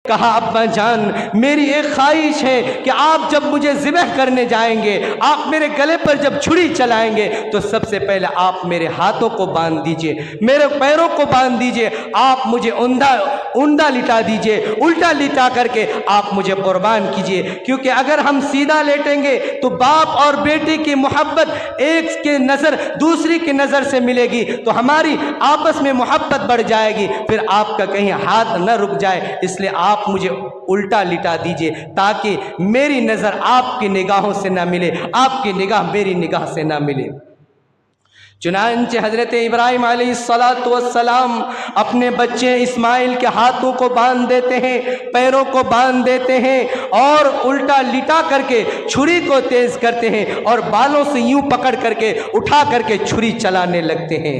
कहा अब्बा जान, मेरी एक ख्वाहिश है कि आप जब मुझे ज़िबह करने जाएंगे, आप मेरे गले पर जब छुरी चलाएंगे तो सबसे पहले आप मेरे हाथों को बांध दीजिए, मेरे पैरों को बांध दीजिए, आप मुझे उंधा लिटा दीजिए, उल्टा लिटा करके आप मुझे कुर्बान कीजिए। क्योंकि अगर हम सीधा लेटेंगे तो बाप और बेटी की मोहब्बत एक के नज़र दूसरी की नज़र से मिलेगी, तो हमारी आपस में मोहब्बत बढ़ जाएगी, फिर आपका कहीं हाथ न रुक जाए। इसलिए आप मुझे उल्टा लिटा दीजिए ताकि मेरी नज़र आपकी निगाहों से ना मिले, आपकी निगाह मेरी निगाह से ना मिले। चुनांचे हज़रत इब्राहिम अलैहिस्सलाम अपने बच्चे इस्माइल के हाथों को बांध देते हैं, पैरों को बांध देते हैं और उल्टा लिटा करके छुरी को तेज़ करते हैं और बालों से यूं पकड़ करके उठा करके छुरी चलाने लगते हैं।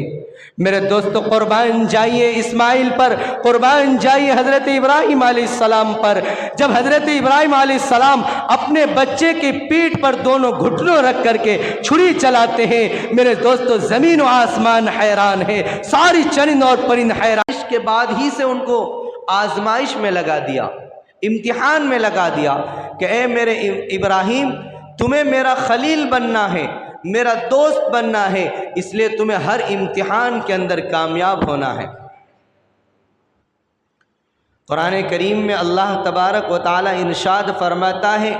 मेरे दोस्तों, कुर्बान जाइए इस्माइल पर, कुर्बान जाइए हज़रत इब्राहिम अलैहिस्सलाम पर। जब हज़रत इब्राहिम अलैहिस्सलाम अपने बच्चे की पीठ पर दोनों घुटनों रख करके छुरी चलाते हैं, मेरे दोस्तों ज़मीन व आसमान हैरान है, सारी चरिंद और परिंद हैरान। इसके बाद ही से उनको आजमाइश में लगा दिया, इम्तिहान में लगा दिया कि ए मेरे इब्राहिम, तुम्हें मेरा खलील बनना है, मेरा दोस्त बनना है, इसलिए तुम्हें हर इम्तिहान के अंदर कामयाब होना है। कुरान करीम में अल्लाह तबारक व तआला इरशाद फरमाता है,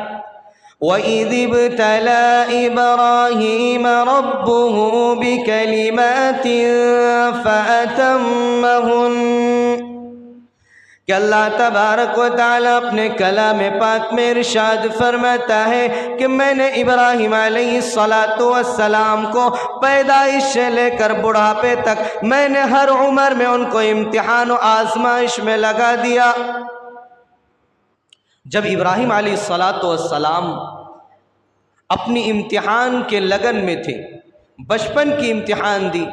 वइज़ इब्तला इब्राहीम रब्बुहु बिकलिमातिन फ़अतम्महुन, कि अल्लाह तबारक व तआला अपने कलाम पाक में इरशाद फरमाता है कि मैंने इब्राहिम अलैहिस्सलातु वस्सलाम को पैदाइश से लेकर बुढ़ापे तक मैंने हर उम्र में उनको इम्तिहान और आजमाइश में लगा दिया। जब इब्राहिम अलैहिस्सलातु वस्सलाम अपनी इम्तिहान के लगन में थे, बचपन की इम्तिहान दी,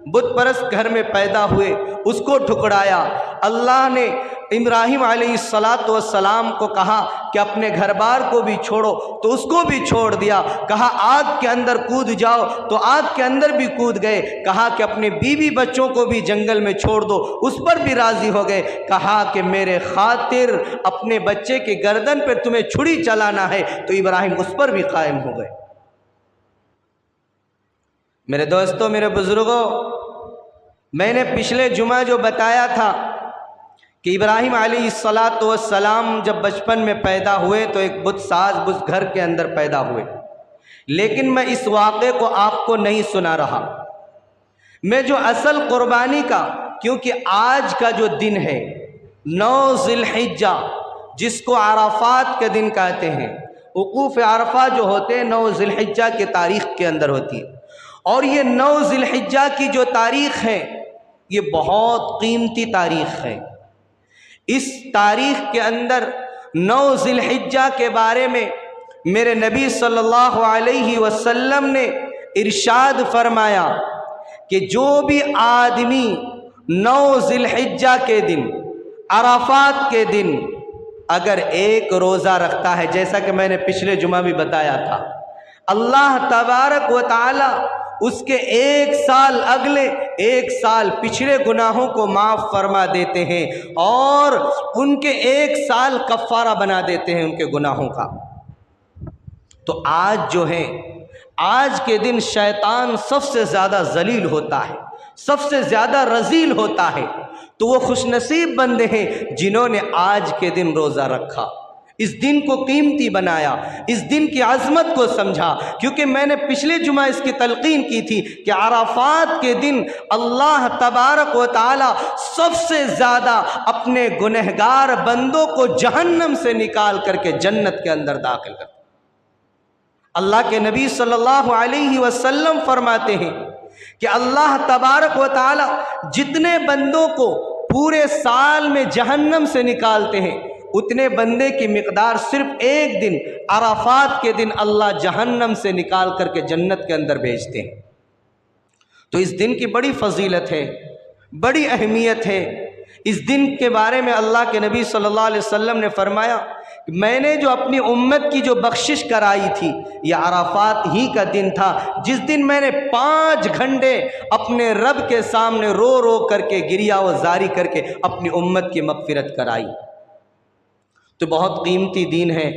बुत परस्त घर में पैदा हुए, उसको ठुकराया, अल्लाह ने इब्राहिम अलैहिस्सलातु वस्सलाम को कहा कि अपने घर बार को भी छोड़ो, तो उसको भी छोड़ दिया। कहा आग के अंदर कूद जाओ, तो आग के अंदर भी कूद गए। कहा कि अपने बीवी बच्चों को भी जंगल में छोड़ दो, उस पर भी राज़ी हो गए। कहा कि मेरे खातिर अपने बच्चे के गर्दन पर तुम्हें छुरी चलाना है, तो इब्राहिम उस पर भी कायम हो गए। मेरे दोस्तों, मेरे बुजुर्गों, मैंने पिछले जुमा जो बताया था कि इब्राहिम अलैहिस्सलातु वस्सलाम जब बचपन में पैदा हुए तो एक बुतसाज बुत घर के अंदर पैदा हुए, लेकिन मैं इस वाक़े को आपको नहीं सुना रहा। मैं जो असल कुर्बानी का, क्योंकि आज का जो दिन है 9 ज़िलहिज्जा, जिसको अराफात के दिन कहते हैं, वक़ूफ़ अरफा जो होते हैं 9 ज़िलहिज्जा के तारीख़ के अंदर होती है, और ये 9 ज़िलहिज्जा की जो तारीख़ है ये बहुत कीमती तारीख़ है। इस तारीख़ के अंदर 9 ज़िलहिज्जा के बारे में मेरे नबी सल्लल्लाहु अलैहि वसल्लम ने इरशाद फरमाया कि जो भी आदमी 9 ज़िलहिज्जा के दिन, अराफात के दिन अगर एक रोज़ा रखता है, जैसा कि मैंने पिछले जुमा भी बताया था, अल्लाह तबारक व तआला उसके 1 साल अगले 1 साल पिछले गुनाहों को माफ़ फरमा देते हैं और उनके 1 साल कफ़ारा बना देते हैं उनके गुनाहों का। तो आज जो है, आज के दिन शैतान सबसे ज़्यादा जलील होता है, सबसे ज़्यादा रजील होता है। तो वो खुशनसीब बंदे हैं जिन्होंने आज के दिन रोज़ा रखा, इस दिन को कीमती बनाया, इस दिन की आज़मत को समझा। क्योंकि मैंने पिछले जुमा इसकी तलक़ीन की थी कि अराफात के दिन अल्लाह तबारक व तआला सबसे ज़्यादा अपने गुनहगार बंदों को जहन्नम से निकाल करके जन्नत के अंदर दाखिल करता। अल्लाह के नबी सल्लल्लाहु अलैहि वसल्लम फरमाते हैं कि अल्लाह तबारक व तआला जितने बंदों को पूरे साल में जहन्नम से निकालते हैं, उतने बंदे की मिकदार सिर्फ एक दिन अराफात के दिन अल्लाह जहन्नम से निकाल करके जन्नत के अंदर भेजते हैं। तो इस दिन की बड़ी फजीलत है, बड़ी अहमियत है। इस दिन के बारे में अल्लाह के नबी सल्लल्लाहु अलैहि वसल्लम ने फरमाया कि मैंने जो अपनी उम्मत की जो बख्शिश कराई थी, यह अराफात ही का दिन था, जिस दिन मैंने 5 घंटे अपने रब के सामने रो रो करके गिरिया व जारी करके अपनी उम्मत की मग़फ़िरत कराई। तो बहुत कीमती दिन है,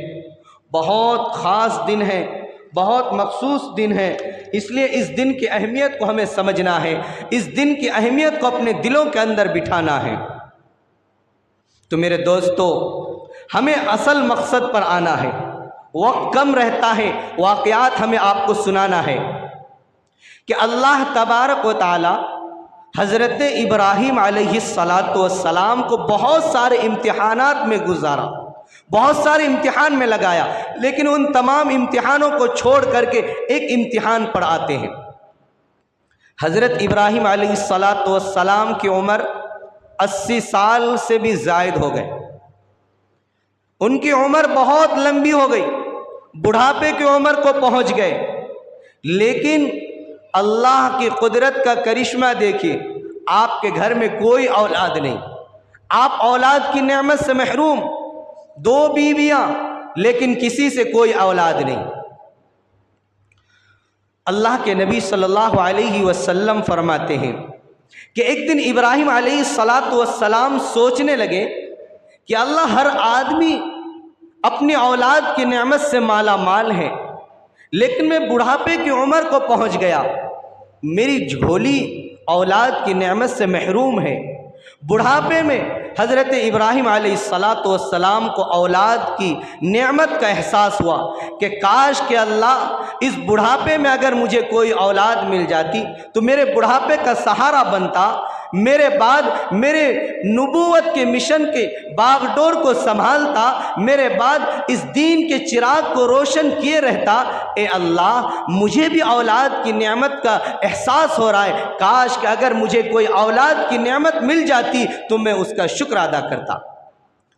बहुत ख़ास दिन है, बहुत मखसूस दिन है। इसलिए इस दिन की अहमियत को हमें समझना है, इस दिन की अहमियत को अपने दिलों के अंदर बिठाना है। तो मेरे दोस्तों, हमें असल मकसद पर आना है। वक्त कम रहता है, वाक़यात हमें आपको सुनाना है कि अल्लाह तबारक व तआला हज़रत इब्राहीम अलैहिस्सलातु वस्सलाम को बहुत सारे इम्तिहानात में गुजारा, बहुत सारे इम्तिहान में लगाया, लेकिन उन तमाम इम्तिहानों को छोड़ करके एक इम्तिहान पर आते हैं। हज़रत इब्राहीम अलैहिस्सलातु वस्सलाम की उम्र 80 साल से भी ज़ायद हो गए। उनकी उम्र बहुत लंबी हो गई, बुढ़ापे की उम्र को पहुंच गए, लेकिन अल्लाह की कुदरत का करिश्मा देखिए, आपके घर में कोई औलाद नहीं, आप औलाद की नेमत से महरूम, 2 बीवियां, लेकिन किसी से कोई औलाद नहीं। अल्लाह के नबी सल्लल्लाहु अलैहि वसल्लम फरमाते हैं कि एक दिन इब्राहीम अलैहिस्सलातु वस्सलाम सोचने लगे कि अल्लाह, हर आदमी अपनी औलाद की नेमत से माला माल है, लेकिन मैं बुढ़ापे की उम्र को पहुंच गया, मेरी झोली औलाद की नेमत से महरूम है। बुढ़ापे में हज़रत इब्राहीम अलैहिस्सलातु वस्सलाम को औलाद की नेमत का एहसास हुआ कि काश के अल्लाह, इस बुढ़ापे में अगर मुझे कोई औलाद मिल जाती तो मेरे बुढ़ापे का सहारा बनता, मेरे बाद मेरे नबूवत के मिशन के बागडोर को संभालता, मेरे बाद इस दीन के चिराग को रोशन किए रहता। ए अल्लाह, मुझे भी औलाद की नेमत का एहसास हो रहा है, काश कि अगर मुझे कोई औलाद की नेमत मिल जाती तो मैं उसका शुक्र अदा करता।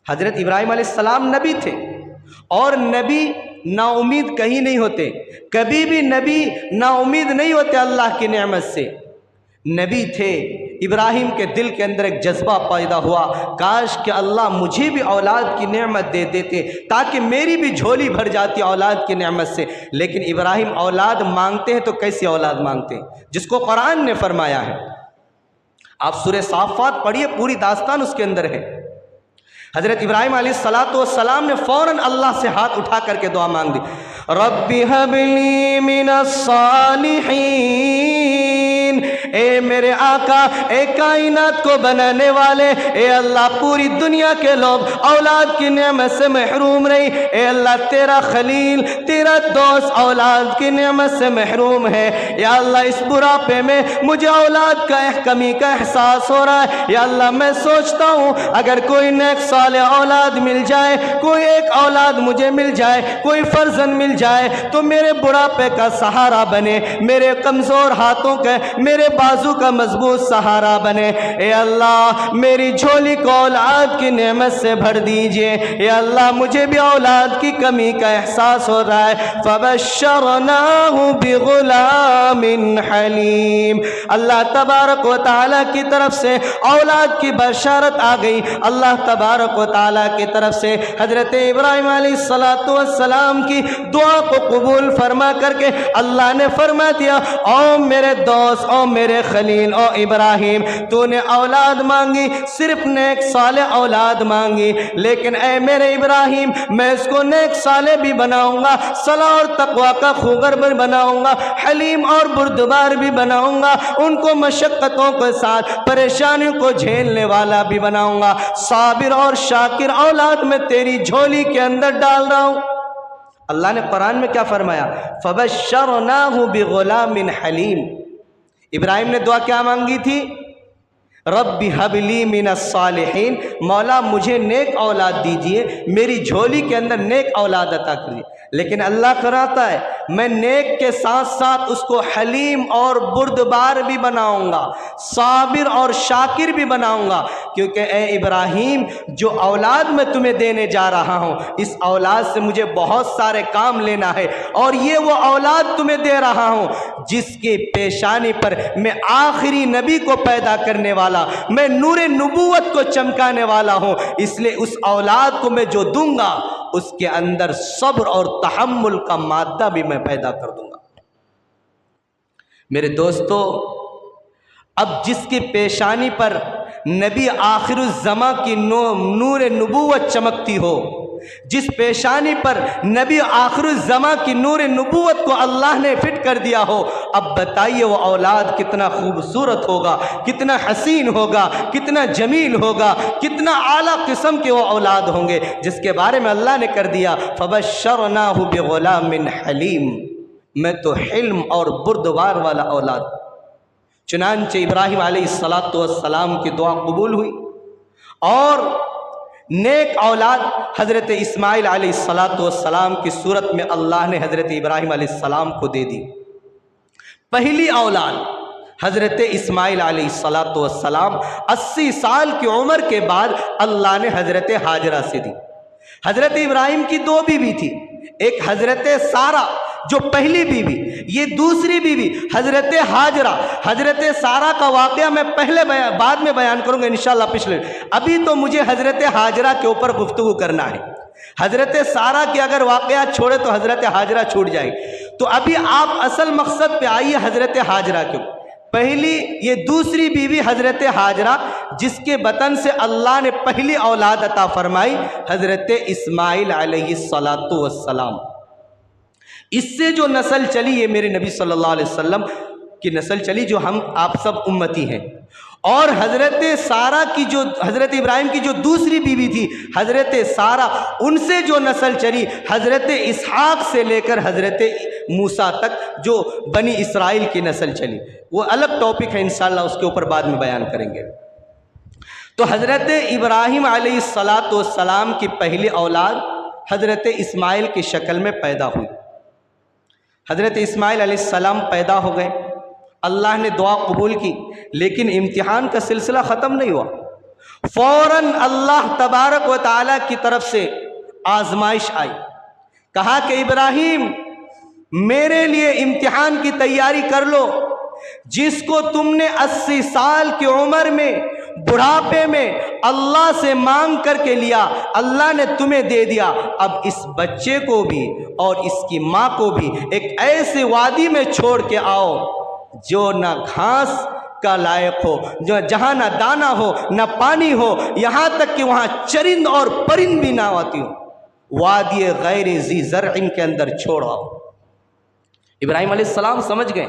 हज़रत इब्राहीम अलैहिस्सलाम नबी थे, और नबी नाउमीद कहीं नहीं होते, कभी भी नबी नाउमीद नहीं होते अल्लाह की नेमत से। नबी थे, इब्राहीम के दिल के अंदर एक जज्बा पैदा हुआ, काश कि अल्लाह मुझे भी औलाद की नेमत दे देते ताकि मेरी भी झोली भर जाती औलाद की नेमत से। लेकिन इब्राहीम औलाद मांगते हैं तो कैसी औलाद मांगते हैं, जिसको कुरान ने फरमाया है। आप सूरह साफ़ात पढ़िए, पूरी दास्तान उसके अंदर है। हज़रत इब्राहीम अलैहिस्सलातु वस्सलाम ने फ़ौरन अल्लाह से हाथ उठा करके दुआ मांग दी, रब्बी हबली मिनस सालिहीन। ए मेरे आका, ए कायनात को बनाने वाले, ए अल्लाह, पूरी दुनिया के लोग औलाद की नेमत से महरूम नहीं। ए अल्लाह, तेरा खलील, तेरा दोस्त औलाद की नेमत से महरूम है। या अल्लाह, इस बुढ़ापे में मुझे औलाद का कमी का एहसास हो रहा है। या अल्लाह, मैं सोचता हूँ अगर कोई नेक सालेह औलाद मिल जाए, कोई एक औलाद मुझे मिल जाए, कोई फर्जंद मिल जाए तो मेरे बुढ़ापे का सहारा बने, मेरे कमज़ोर हाथों का, मेरे बाजू का मजबूत सहारा बने। ए अल्लाह, मेरी झोली को औलाद की नेमत से भर दीजिए। ए अल्लाह, मुझे भी औलाद की कमी का एहसास हो रहा है। फबश्शरनाहु बिगुलामिन हलीम। अल्लाह तबारक व तआला की तरफ से औलाद की बशारत आ गई। अल्लाह तबारक व तआला की तरफ से हज़रत इब्राहीम अलैहिस्सलातु वस्सलाम की दुआ को कबूल फरमा करके अल्लाह ने फरमा दिया, ओ मेरे दोस्त, ओ मेरे खलील, ओ इब्राहीम, तूने औलाद मांगी, सिर्फ नेक साले औलाद मांगी, लेकिन ए मेरे इब्राहीम, मैं इसको नेक साले भी बनाऊंगा, सलाह और तकवा का खूगर भी बनाऊंगा, हलीम और बुर्दबार भी बनाऊंगा, उनको मशक्क़तों के साथ परेशानियों को झेलने वाला भी बनाऊंगा, साबिर और शाकिर औलाद में तेरी झोली के अंदर डाल रहा हूँ। अल्लाह ने कुरान में क्या फरमाया, फबश्शरनाहु बिगुलामिन हलीम। इब्राहीम ने दुआ क्या मांगी थी, रब्बी हबली मिनस सालिहीन, मौला मुझे नेक औलाद दीजिए, मेरी झोली के अंदर नेक औलाद अता करिए। लेकिन अल्लाह कराता है, मैं नेक के साथ साथ उसको हलीम और बुर्दबार भी बनाऊंगा, साबिर और शाकिर भी बनाऊंगा, क्योंकि ए इब्राहीम, जो औलाद मैं तुम्हें देने जा रहा हूँ, इस औलाद से मुझे बहुत सारे काम लेना है, और ये वो औलाद तुम्हें दे रहा हूँ जिसकी पेशानी पर मैं आखिरी नबी को पैदा करने वाला, मैं नूरे नबूवत को चमकाने वाला हूँ। इसलिए उस औलाद को मैं जो दूंगा उसके अंदर सब्र और तहम्मुल का मादा भी मैं पैदा कर दूंगा। मेरे दोस्तों, अब जिसकी पेशानी पर नबी आखिरुज़्ज़मा की नूर नबूवत चमकती हो, जिस पेशानी पर नबी आखिरुज़्ज़मा की नूर नबूवत को अल्लाह ने फिट कर दिया हो, अब बताइए वो औलाद कितना खूबसूरत होगा, कितना हसीन होगा, कितना जमील होगा, कितना आला किस्म के वो औलाद होंगे, जिसके बारे में अल्लाह ने कर दिया फबश्शरनाहु बिग़ुलामिन हलीम, मैं तो हिल्म और बुर्दवार वाला औलाद। चुनांचे इब्राहिम अलैहिस्सलातु वस्सलाम की दुआ कबूल हुई और नेक औलाद हज़रत इस्माइल अलैहिस्सलातु वस्सलाम की सूरत में अल्लाह ने हज़रत इब्राहिम अलैहिस्सलाम को दे दी। पहली औलाद हज़रत इस्माइल अलैहिस्सलातु वस्सलाम 80 साल की उम्र के बाद अल्लाह ने हज़रत हाजरा से दी। हज़रत इब्राहिम की दो बीवी थी, एक हज़रत सारा जो पहली बीवी, ये दूसरी बीवी हज़रत हाजरा। हज़रत सारा का वाक़या मैं पहले बाद में बयान करूँगा इंशाअल्लाह। पिछले अभी तो मुझे हज़रत हाजरा के ऊपर गुफ्तगू करना है। हज़रत सारा की अगर वाक़या छोड़े तो हज़रत हाजरा छूट जाएगी। तो अभी आप असल मकसद पे आइए हज़रत हाजरा के। पहली ये दूसरी बीवी हज़रत हाजरा, जिसके बतन से अल्लाह ने पहली औलाद अता फरमाई हज़रत इस्माइल अलैहिस्सलातु वस्सलाम। इससे जो नस्ल चली ये मेरे नबी सल्लल्लाहु अलैहि वसल्लम की नस्ल चली, जो हम आप सब उम्मती हैं। और हज़रत सारा की जो हज़रत इब्राहिम की जो दूसरी बीवी थी हज़रत सारा, उनसे जो नस्ल चली हज़रत इसहाक से लेकर हज़रत मूसा तक जो बनी इसराइल की नस्ल चली, वो अलग टॉपिक है इंशाअल्लाह, उसके ऊपर बाद में बयान करेंगे। तो हज़रत इब्राहिम अलैहिस्सलातु वस्सलाम की पहली औलाद हज़रत इस्माइल की शक्ल में पैदा हुई। हज़रत इस्माइल अलैहिस्सलाम पैदा हो गए, अल्लाह ने दुआ कबूल की, लेकिन इम्तिहान का सिलसिला ख़त्म नहीं हुआ। फ़ौरन अल्लाह तबारक व तआला की तरफ से आजमाइश आई। कहा कि इब्राहिम मेरे लिए इम्तिहान की तैयारी कर लो, जिसको तुमने 80 साल की उम्र में बुढ़ापे में अल्लाह से मांग करके लिया, अल्लाह ने तुम्हें दे दिया। अब इस बच्चे को भी और इसकी माँ को भी एक ऐसे वादी में छोड़ के आओ जो ना घास का लायक हो, जो जहाँ ना दाना हो ना पानी हो, यहाँ तक कि वहाँ चरिंद और परिंद भी ना आती हो, वादी गैर ज़ी ज़र्इन के अंदर छोड़ आओ। इब्राहिम अलैहिस्सलाम समझ गए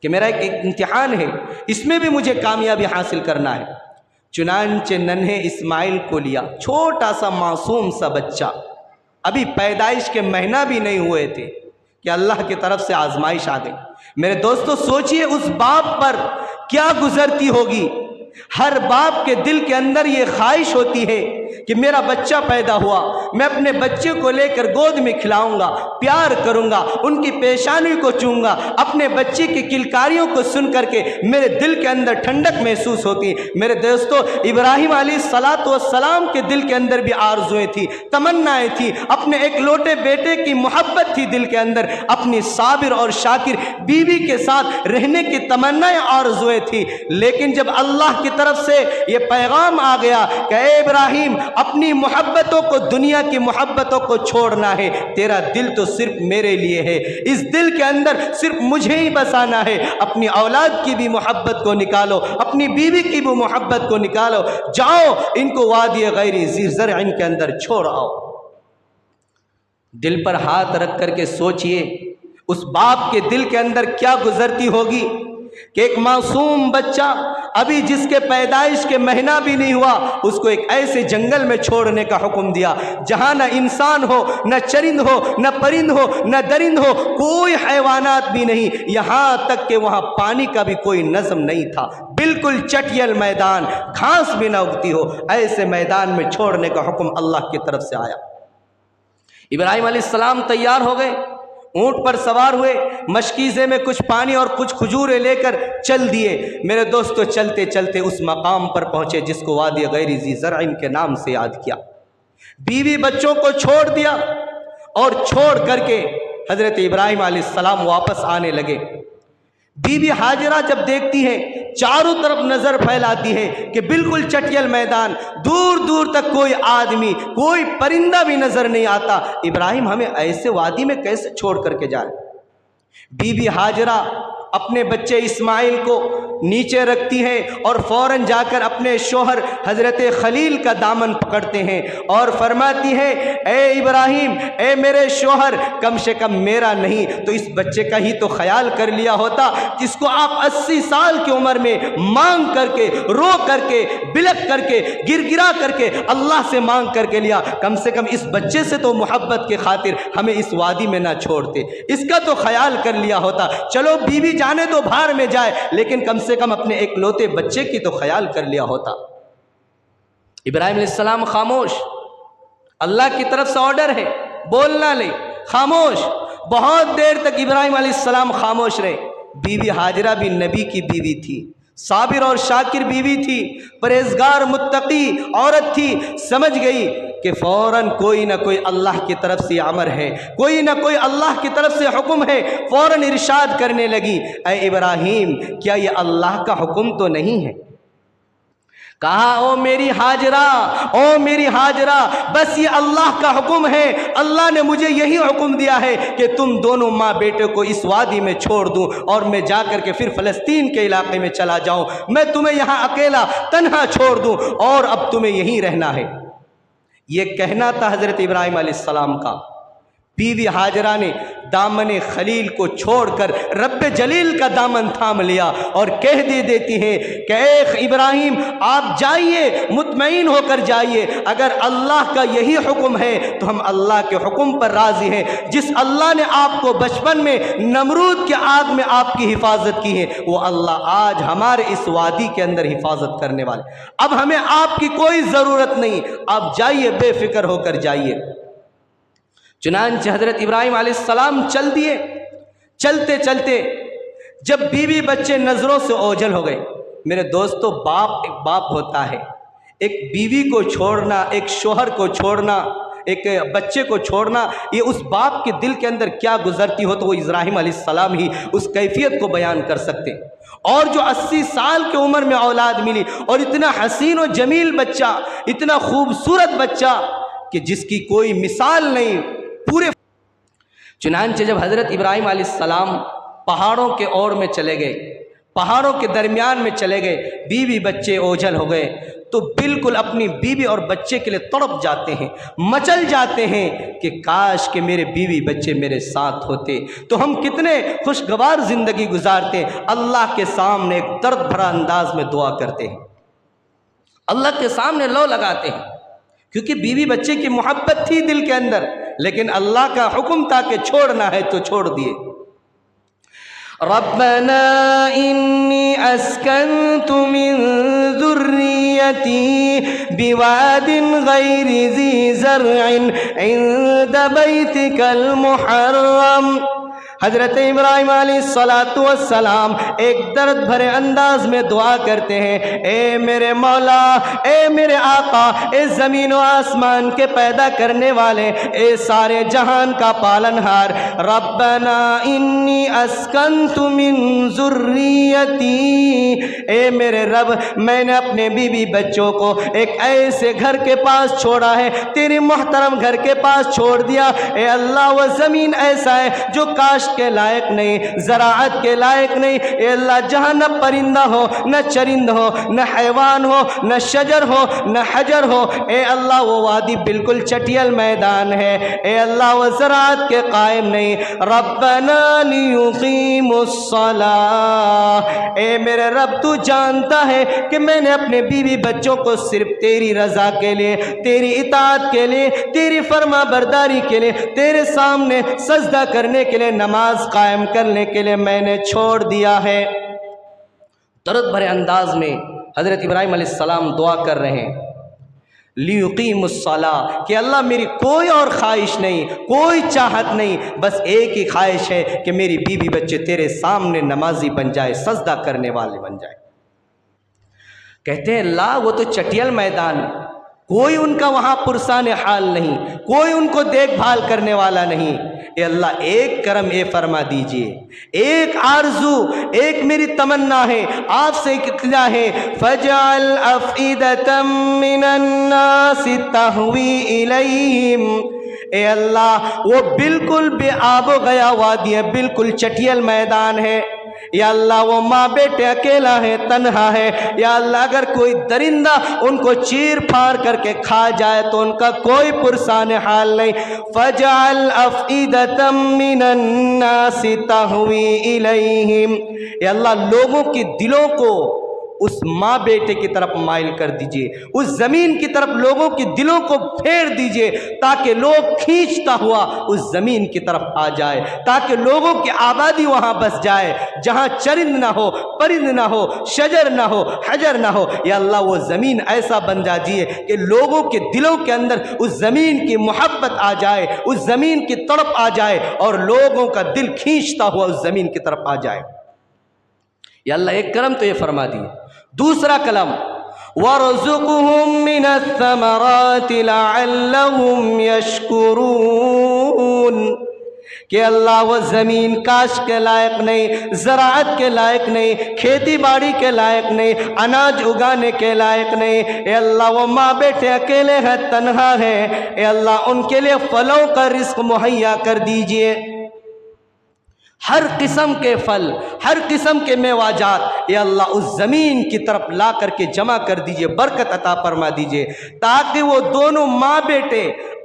कि मेरा एक इम्तिहान है, इसमें भी मुझे कामयाबी हासिल करना है। चुनांचे नन्हे इस्माइल को लिया, छोटा सा मासूम सा बच्चा, अभी पैदाइश के महीना भी नहीं हुए थे कि अल्लाह की तरफ से आजमाइश आ गई। मेरे दोस्तों सोचिए उस बाप पर क्या गुजरती होगी। हर बाप के दिल के अंदर ये ख्वाहिश होती है कि मेरा बच्चा पैदा हुआ, मैं अपने बच्चे को लेकर गोद में खिलाऊंगा, प्यार करूंगा, उनकी पेशानी को चूंगा। अपने बच्चे की किलकारियों को सुन करके मेरे दिल के अंदर ठंडक महसूस होती। मेरे दोस्तों इब्राहिम अलैहिस्सलातु वस्सलाम के दिल के अंदर भी आरज़ुएं थी, तमन्नाएं थी, अपने एक लोटे बेटे की मोहब्बत थी दिल के अंदर, अपनी साबिर और शाकिर बीवी के साथ रहने की तमन्नाएं आरज़ुएं थी। लेकिन जब अल्लाह की तरफ से ये पैगाम आ गया कि ए इब्राहिम अपनी मोहब्बतों को, दुनिया की मोहब्बतों को छोड़ना है, तेरा दिल तो सिर्फ मेरे लिए है, इस दिल के अंदर सिर्फ मुझे ही बसाना है। अपनी औलाद की भी मोहब्बत को निकालो, अपनी बीवी की भी मोहब्बत को निकालो, जाओ इनको वादी गैर ज़ी ज़र्इन के अंदर छोड़ आओ। दिल पर हाथ रख करके सोचिए उस बाप के दिल के अंदर क्या गुजरती होगी कि एक मासूम बच्चा अभी जिसके पैदाइश के महीना भी नहीं हुआ, उसको एक ऐसे जंगल में छोड़ने का हुक्म दिया जहाँ न इंसान हो, न चरिंद हो, न परिंद हो, न दरिंद हो, कोई हैवानात भी नहीं, यहाँ तक कि वहाँ पानी का भी कोई नज़म नहीं था। बिल्कुल चटियल मैदान, घास भी न उगती हो, ऐसे मैदान में छोड़ने का हुक्म अल्लाह की तरफ से आया। इब्राहिम अलैहिस्सलाम तैयार हो गए, ऊँट पर सवार हुए, मशकीज़े में कुछ पानी और कुछ खजूरें लेकर चल दिए। मेरे दोस्तों चलते चलते उस मकाम पर पहुँचे जिसको वादी गैर ज़ी ज़र्इन के नाम से याद किया। बीवी बच्चों को छोड़ दिया और छोड़ करके हज़रत इब्राहिम अलैहिस्सलाम वापस आने लगे। बीबी हाजरा जब देखती है, चारों तरफ नज़र फैलाती है कि बिल्कुल चटियल मैदान, दूर दूर तक कोई आदमी, कोई परिंदा भी नज़र नहीं आता। इब्राहिम हमें ऐसे वादी में कैसे छोड़ करके जा रहे? बीबी हाजरा अपने बच्चे इस्माइल को नीचे रखती हैं और फ़ौरन जाकर अपने शोहर हज़रत खलील का दामन पकड़ते हैं और फरमाती हैं, ए इब्राहिम, ए मेरे शोहर, कम से कम मेरा नहीं तो इस बच्चे का ही तो ख्याल कर लिया होता, जिसको आप 80 साल की उम्र में मांग करके, रो करके, बिलक करके, गिरगिरा करके, अल्लाह से मांग करके लिया। कम से कम इस बच्चे से तो मोहब्बत के खातिर हमें इस वादी में ना छोड़ते, इसका तो ख्याल कर लिया होता। चलो बीवी जाने तो बाहर में जाए, लेकिन कम से कम अपने एकलौते बच्चे की तो ख्याल कर लिया होता। इब्राहिम अलैहिस्सलाम खामोश, अल्लाह की तरफ से ऑर्डर है, बोलना नहीं, खामोश। बहुत देर तक इब्राहिम अलैहिस्सलाम खामोश रहे। बीवी हाजरा भी नबी की बीवी थी, साबिर और शाकिर बीवी थी, परहेजगार मुत्तकी औरत थी। समझ गई कि फ़ौरन कोई ना कोई अल्लाह की तरफ से अमर है, कोई ना कोई अल्लाह की तरफ से हुक्म है। फ़ौरन इरशाद करने लगी, ऐ इब्राहिम, क्या ये अल्लाह का हुक्म तो नहीं है? कहा, ओ मेरी हाजरा, ओ मेरी हाजरा, बस ये अल्लाह का हुक्म है। अल्लाह ने मुझे यही हुक्म दिया है कि तुम दोनों माँ बेटे को इस वादी में छोड़ दूं और मैं जाकर के फिर फ़लस्तीन के इलाके में चला जाऊं। मैं तुम्हें यहाँ अकेला तन्हा छोड़ दूं और अब तुम्हें यहीं रहना है। ये कहना था हज़रत इब्राहिम अलैहिस्सलाम का। बीवी हाजरा ने दामन खलील को छोड़कर रब जलील का दामन थाम लिया और कह दे देती हैं कि ए इब्राहिम, आप जाइए, मुतमईन होकर जाइए। अगर अल्लाह का यही हुक्म है तो हम अल्लाह के हुक्म पर राज़ी हैं। जिस अल्लाह ने आपको बचपन में नमरूद के आग में आपकी हिफाजत की है, वो अल्लाह आज हमारे इस वादी के अंदर हिफाजत करने वाले। अब हमें आपकी कोई ज़रूरत नहीं, आप जाइए, बेफिक्र होकर जाइए। चुनांचे हज़रत इब्राहिम अलैहिस्सलाम चल दिए। चलते चलते जब बीवी बच्चे नज़रों से ओझल हो गए, मेरे दोस्तों, एक बाप होता है। एक बीवी को छोड़ना, एक शोहर को छोड़ना, एक बच्चे को छोड़ना, ये उस बाप के दिल के अंदर क्या गुजरती हो, तो वो इब्राहिम अलैहिस्सलाम ही उस कैफियत को बयान कर सकते। और जो 80 साल की उम्र में औलाद मिली और इतना हसीन और जमील बच्चा, इतना खूबसूरत बच्चा कि जिसकी कोई मिसाल नहीं पूरे। चुनांचे जब हज़रत इब्राहिम अलैहिस्सलाम पहाड़ों के ओर में चले गए, पहाड़ों के दरमियान में चले गए, बीवी बच्चे ओझल हो गए, तो बिल्कुल अपनी बीवी और बच्चे के लिए तड़प जाते हैं, मचल जाते हैं कि काश के मेरे बीवी बच्चे मेरे साथ होते तो हम कितने खुशगवार ज़िंदगी गुजारते। अल्लाह के सामने एक दर्द भरा अंदाज में दुआ करते हैं, अल्लाह के सामने लो लगाते हैं, क्योंकि बीवी बच्चे की मोहब्बत थी दिल के अंदर, लेकिन अल्लाह का हुक्म था कि छोड़ना है तो छोड़ दिए। रब्बना इन्नी अस्कन्तु मिन ज़ुर्रियती बिवादिन गैरि ज़ी ज़र्इन इंद बैतिकल मुहर्रम। हज़रत इब्राहिम अलैहिस्सलातु वस्सलाम एक दर्द भरे अंदाज में दुआ करते हैं, ए मेरे मौला, ए मेरे आका, ए ज़मीन व आसमान के पैदा करने वाले, ए सारे जहान का पालनहार, रब्बना इन्नी अस्कन्तु मिन ज़ुर्रियती, ए मेरे रब, मैंने अपने बीवी बच्चों को एक ऐसे घर के पास छोड़ा है, तेरे मोहतरम घर के पास छोड़ दिया। ए अल्लाह, वो ज़मीन ऐसा है जो काश के लायक नहीं, ज़राअत के लायक नहीं। ए अल्लाह, जहाँ न परिंदा हो, न चरिंद हो, न हैवान हो, न शजर हो, न हजर हो। ए अल्लाह, वो वादी बिल्कुल चटियल मैदान है। ए अल्लाह, वो ज़राअत के कायम नहीं। रब्बना लियुक़ीमुस्सलाह, ए मेरे रब, तू जानता है कि मैंने अपने बीवी बच्चों को सिर्फ तेरी रज़ा के लिए, तेरी इताअत के लिए, तेरी फरमा बरदारी के लिए, तेरे सामने सजदा करने के लिए, नमाज कायम करने के लिए मैंने छोड़ दिया है। दर्द भरे अंदाज में हज़रत इब्राहिम अलैहिस्सलाम दुआ कर रहे हैं, लियुक़ीमुस्सलाह, कि अल्लाह मेरी कोई और ख्वाहिश नहीं, कोई चाहत नहीं, बस एक ही ख्वाहिश है कि मेरी बीवी बच्चे तेरे सामने नमाजी बन जाए, सजदा करने वाले बन जाए। कहते हैं अल्लाह, वो तो चटियल मैदान, कोई उनका वहाँ पुरसान हाल नहीं, कोई उनको देखभाल करने वाला नहीं। ए अल्लाह, एक करम ए फरमा दीजिए, एक आरजू, एक मेरी तमन्ना है आपसे, कितना है, फजअल अफ़ईदतम मिनन्नासि तहवी इलैहिम। ए अल्लाह, वो बिल्कुल बेआबो गया वादी है, बिल्कुल चटियल मैदान है। या अल्लाह वो माँ बेटे अकेला है, तन्हा है, या अल्लाह अगर कोई दरिंदा उनको चीर फाड़ करके खा जाए तो उनका कोई पुरसान हाल नहीं। फजअल अफ़ईदतम मिनन नासि तहवी इलैहिम, या अल्लाह लोगों के दिलों को उस माँ बेटे की तरफ माइल कर दीजिए, उस ज़मीन की तरफ लोगों के दिलों को फेर दीजिए, ताकि लोग खींचता हुआ उस ज़मीन की तरफ आ जाए, ताकि लोगों की आबादी वहाँ बस जाए जहाँ चरिंद ना हो, परिंद ना हो, शजर ना हो, हजर ना हो। या अल्लाह वो ज़मीन ऐसा बन जाइए कि लोगों के दिलों के अंदर उस ज़मीन की मोहब्बत आ जाए, उस ज़मीन की तड़प आ जाए और लोगों का दिल खींचता हुआ उस ज़मीन की तरफ आ जाए। या अल्लाह एक करम तो ये फरमा दिए। दूसरा कलम, वरज़ुक़हुम मिनस्समराति लअल्लहुम यशकुरून, कि अल्लाह वो ज़मीन काश के लायक नहीं, ज़राअत के लायक नहीं, खेती बाड़ी के लायक नहीं, अनाज उगाने के लायक नहीं। ए अल्लाह वो माँ बेटे अकेले हैं, तन्हा है, ए अल्लाह उनके लिए फलों का रिज़्क़ मुहैया कर दीजिए। हर किस्म के फल, हर किस्म के मेवाजात या अल्लाह उस ज़मीन की तरफ ला करके जमा कर दीजिए, बरकत अता फरमा दीजिए, ताकि वो दोनों माँ बेटे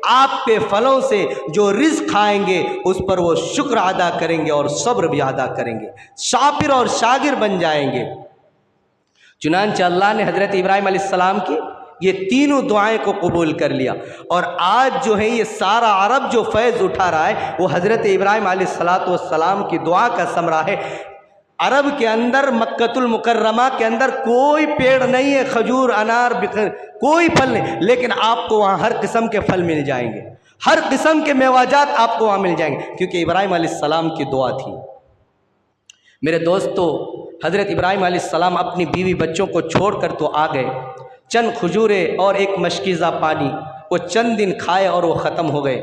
आपके फलों से जो रिज़्क़ खाएंगे उस पर वो शुक्र अदा करेंगे और सब्र भी अदा करेंगे, शाकिर और शागिर बन जाएंगे। चुनांचे अल्लाह ने हज़रत इब्राहीम अलैहिस्सलाम की ये तीनों दुआएं को कबूल कर लिया, और आज जो है ये सारा अरब जो फैज़ उठा रहा है वो हज़रत इब्राहीम अलैहिस्सलाम की दुआ का समरा है। अरब के अंदर, मक्कतुल मुकर्रमा के अंदर कोई पेड़ नहीं है, खजूर, अनार, कोई फल नहीं, लेकिन आपको वहाँ हर किस्म के फल मिल जाएंगे, हर किस्म के मेवाजात आपको वहाँ मिल जाएंगे, क्योंकि इब्राहीम अलैहिस्सलाम की दुआ थी। मेरे दोस्तों, हज़रत इब्राहीम अलैहिस्सलाम अपनी बीवी बच्चों को छोड़ कर तो आ गए, चंद खजूरें और एक मशकीज़ा पानी वो चंद दिन खाए और वो ख़त्म हो गए।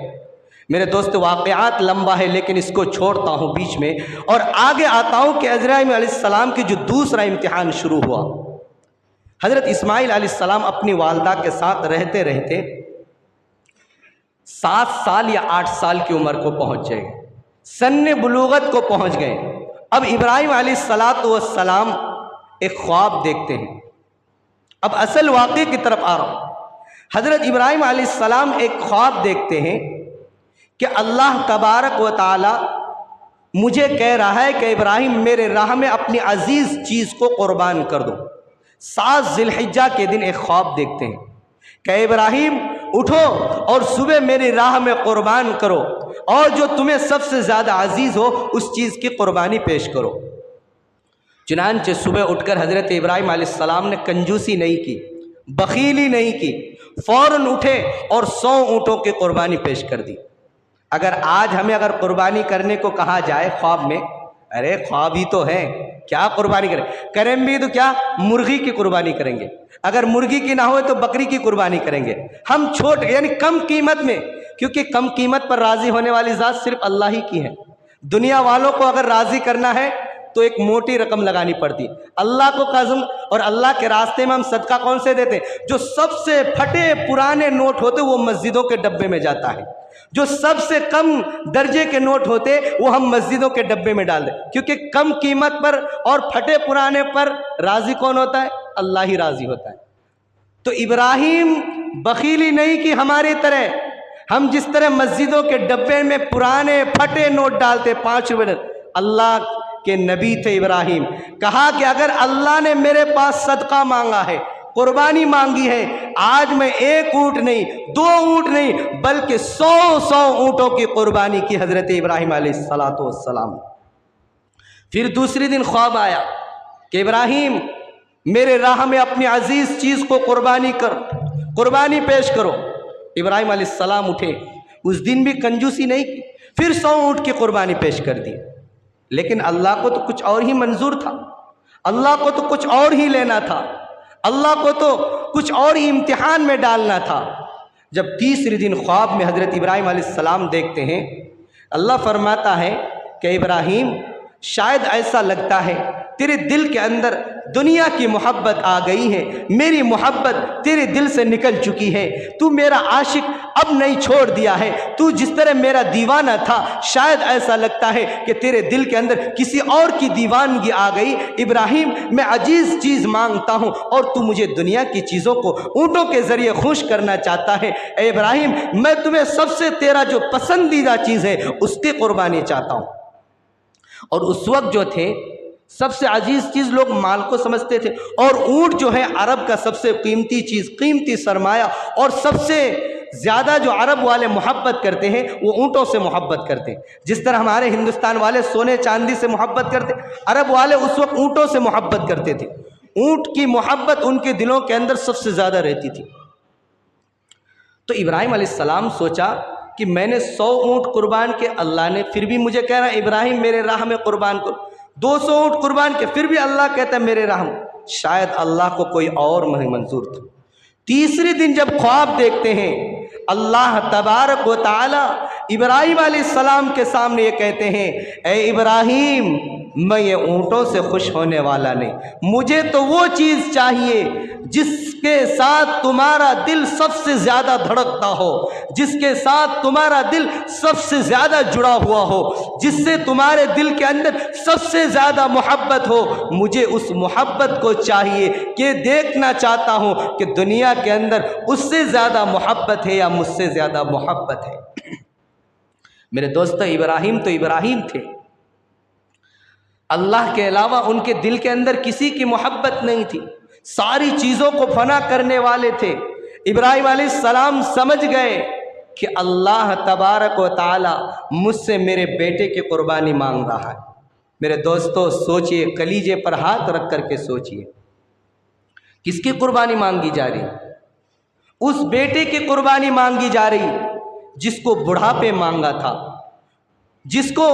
मेरे दोस्त, वाक़यात लंबा है लेकिन इसको छोड़ता हूँ बीच में और आगे आता हूँ कि इब्राहीम अलैहिस्सलाम की जो दूसरा इम्तिहान शुरू हुआ। हज़रत इस्माईल अलैहिस्सलाम अपनी वालदा के साथ रहते रहते 7 साल या 8 साल की उम्र को पहुँच गए, सन्ने बुलूगत को पहुँच गए। अब इब्राहीम अलैहिस्सलाम एक ख्वाब देखते हैं। अब असल वाक़े की तरफ आ रहा हूँ। हज़रत इब्राहीम अलैहिस्सलाम एक ख्वाब देखते हैं कि अल्लाह तबारक व तआला मुझे कह रहा है कि इब्राहीम मेरे राह में अपनी अजीज़ चीज़ को कुर्बान कर दो। 7 ज़िलहिज्जा के दिन एक ख्वाब देखते हैं कि इब्राहीम उठो और सुबह मेरी राह में कुर्बान करो, और जो तुम्हें सबसे ज़्यादा अजीज़ हो उस चीज़ की कुर्बानी पेश करो। चुनांचे सुबह उठकर हज़रत इब्राहीम अलैहिस्सलाम ने कंजूसी नहीं की, बखीली नहीं की, फ़ौरन उठे और 100 ऊँटों की कुर्बानी पेश कर दी। अगर आज हमें अगर कुर्बानी करने को कहा जाए ख्वाब में, अरे ख्वाब ही तो है, क्या कुर्बानी करें भी तो क्या मुर्गी की कुर्बानी करेंगे, अगर मुर्गी की ना हो तो बकरी की कुर्बानी करेंगे। हम छोटे यानी कम कीमत में, क्योंकि कम कीमत पर राज़ी होने वाली ज़ात सिर्फ अल्लाह ही की है। दुनिया वालों को अगर राज़ी करना है तो एक मोटी रकम लगानी पड़ती। अल्लाह को कसम, और अल्लाह के रास्ते में हम सदका कौन से देते? जो सबसे फटे पुराने नोट होते वो मस्जिदों के डब्बे में जाता है, जो सबसे कम दर्जे के नोट होते वो हम मस्जिदों के डब्बे में डाल दें, क्योंकि कम कीमत पर और फटे पुराने पर राज़ी कौन होता है? अल्लाह ही राज़ी होता है। तो इब्राहीम बखीली नहीं कि हमारी तरह हम जिस तरह मस्जिदों के डब्बे में पुराने फटे नोट डालते 5 रुपये, अल्लाह के नबी थे इब्राहीम। कहा कि अगर अल्लाह ने मेरे पास सदका मांगा है, कुर्बानी मांगी है, आज मैं 1 ऊँट नहीं, 2 ऊँट नहीं, बल्कि 100 ऊँटों की कुर्बानी की हज़रत इब्राहीम अलैहिस्सलाम। फिर दूसरे दिन ख्वाब आया कि इब्राहीम मेरे राह में अपनी अजीज़ चीज़ को कुर्बानी कर, कुर्बानी पेश करो। इब्राहीम अलैहिस्सलाम उठे, उस दिन भी कंजूसी नहीं की, फिर 100 ऊँट की कुर्बानी पेश कर दी। लेकिन अल्लाह को तो कुछ और ही मंजूर था, अल्लाह को तो कुछ और ही लेना था, अल्लाह को तो कुछ और ही इम्तिहान में डालना था। जब तीसरे दिन ख्वाब में हज़रत इब्राहीम अलैहिस्सलाम देखते हैं, अल्लाह फरमाता है कि इब्राहीम शायद ऐसा लगता है तेरे दिल के अंदर दुनिया की मोहब्बत आ गई है, मेरी मोहब्बत तेरे दिल से निकल चुकी है, तू मेरा आशिक अब नहीं छोड़ दिया है, तू जिस तरह मेरा दीवाना था, शायद ऐसा लगता है कि तेरे दिल के अंदर किसी और की दीवानगी आ गई। इब्राहिम, मैं अजीज चीज़ मांगता हूँ और तू मुझे दुनिया की चीज़ों को ऊँटों के ज़रिए खुश करना चाहता है। ए इब्राहिम, मैं तुम्हें सबसे तेरा जो पसंदीदा चीज़ है उसकी कुर्बानी चाहता हूँ। और उस वक्त जो थे सबसे अजीज चीज़ लोग माल को समझते थे, और ऊँट जो है अरब का सबसे कीमती चीज़, कीमती सरमाया, और सबसे ज़्यादा जो अरब वाले मोहब्बत करते हैं वो ऊँटों से मोहब्बत करते हैं। जिस तरह हमारे हिंदुस्तान वाले सोने चांदी से मोहब्बत करते, अरब वाले उस वक्त ऊँटों से मोहब्बत करते थे। ऊँट की मोहब्बत उनके दिलों के अंदर सबसे ज़्यादा रहती थी। तो इब्राहिम अलैहिस्सलाम सोचा कि मैंने 100 ऊँट कुर्बान के, अल्लाह ने फिर भी मुझे कह रहा है इब्राहिम मेरे राह में कुर्बान कर। 200 ऊँट कुर्बान के, फिर भी अल्लाह कहता है मेरे राह में। शायद अल्लाह को कोई और मंजूर था। तीसरे दिन जब ख्वाब देखते हैं, अल्लाह तबारक व तआला इब्राहिम अलैहिस्सलाम के सामने ये कहते हैं, ए इब्राहिम, मैं ये ऊँटों से खुश होने वाला नहीं, मुझे तो वो चीज़ चाहिए जिसके साथ तुम्हारा दिल सबसे ज़्यादा धड़कता हो, जिसके साथ तुम्हारा दिल सबसे ज़्यादा जुड़ा हुआ हो, जिससे तुम्हारे दिल के अंदर सबसे ज़्यादा मोहब्बत हो। मुझे उस मोहब्बत को चाहिए कि देखना चाहता हूँ कि दुनिया के अंदर उससे ज़्यादा मोहब्बत है या मुझसे ज़्यादा मोहब्बत है। मेरे दोस्तों, इब्राहिम तो इब्राहिम थे, अल्लाह के अलावा उनके दिल के अंदर किसी की मोहब्बत नहीं थी, सारी चीज़ों को फना करने वाले थे। इब्राहिम अलैहिस्सलाम समझ गए कि अल्लाह तबारक व तआला मुझसे मेरे बेटे की कुर्बानी मांग रहा है। मेरे दोस्तों सोचिए, कलीजे पर हाथ रख करके सोचिए, किसकी कुर्बानी मांगी जा रही? उस बेटे की कुर्बानी मांगी जा रही जिसको बुढ़ापे मांगा था, जिसको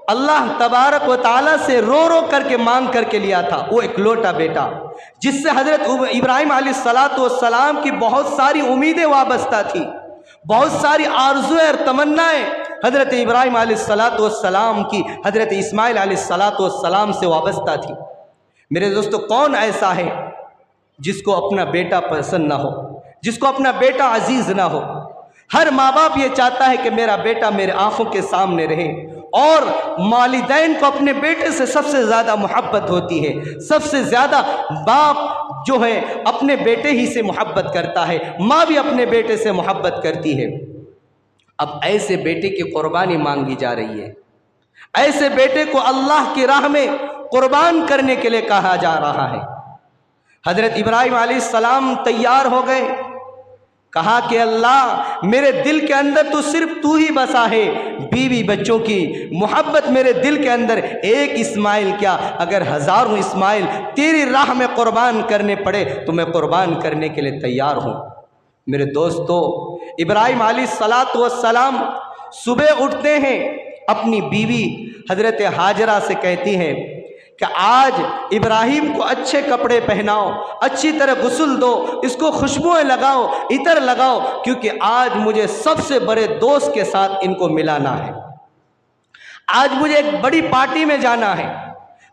अल्लाह तबारक व तआला से रो रो करके मांग करके लिया था, वो इकलौता बेटा जिससे हज़रत इब्राहिम अलैहिस्सलाम की बहुत सारी उम्मीदें वाबस्ता थी, बहुत सारी आरज़ुएं और तमन्नाएं हज़रत इब्राहिम अलैहिस्सलाम की हज़रत इस्माइल अलैहिस्सलाम से वाबस्ता थी। मेरे दोस्तों, कौन ऐसा है जिसको अपना बेटा पसंद ना हो, जिसको अपना बेटा अजीज़ ना हो? हर माँ बाप ये चाहता है कि मेरा बेटा मेरे आँखों के सामने रहे, और वालिदैन को अपने बेटे से सबसे ज़्यादा मोहब्बत होती है। सबसे ज़्यादा बाप जो है अपने बेटे ही से मोहब्बत करता है, माँ भी अपने बेटे से मोहब्बत करती है। अब ऐसे बेटे की कुर्बानी मांगी जा रही है, ऐसे बेटे को अल्लाह की राह में कुर्बान करने के लिए कहा जा रहा है। हज़रत इब्राहिम अलैहिस्सलाम तैयार हो गए, कहा कि अल्लाह, मेरे दिल के अंदर तो सिर्फ तू ही बसा है, बीवी बच्चों की मोहब्बत मेरे दिल के अंदर एक इस्माइल क्या, अगर हज़ारों इस्माइल तेरी राह में कुर्बान करने पड़े तो मैं कुर्बान करने के लिए तैयार हूँ। मेरे दोस्तों, इब्राहिम अलैहिस्सलाम सुबह उठते हैं, अपनी बीवी हज़रत हाजरा से कहती हैं कि आज इब्राहिम को अच्छे कपड़े पहनाओ, अच्छी तरह गुस्ल दो, इसको खुशबुएं लगाओ, इतर लगाओ, क्योंकि आज मुझे सबसे बड़े दोस्त के साथ इनको मिलाना है। आज मुझे एक बड़ी पार्टी में जाना है,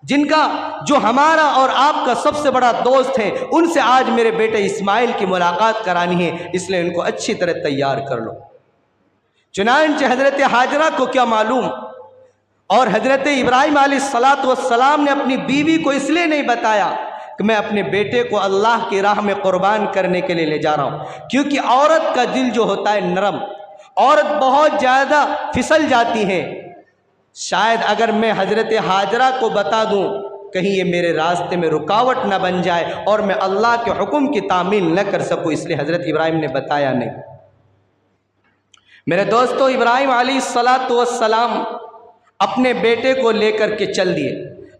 जिनका जो हमारा और आपका सबसे बड़ा दोस्त है, उनसे आज मेरे बेटे इस्माइल की मुलाकात करानी है, इसलिए इनको अच्छी तरह तैयार कर लो। चुनांचे हज़रत हाजरा को क्या मालूम, और हज़रत इब्राहिम अलैहिस्सलाम ने अपनी बीवी को इसलिए नहीं बताया कि मैं अपने बेटे को अल्लाह की राह में कुर्बान करने के लिए ले जा रहा हूँ, क्योंकि औरत का दिल जो होता है नरम, औरत बहुत ज़्यादा फिसल जाती है। शायद अगर मैं हज़रत हाजरा को बता दूँ, कहीं ये मेरे रास्ते में रुकावट न बन जाए और मैं अल्लाह के हुक्म की तामील न कर सकूँ, इसलिए हज़रत इब्राहिम ने बताया नहीं। मेरे दोस्तों, इब्राहिम अलैहिस्सलाम अपने बेटे को लेकर के चल दिए।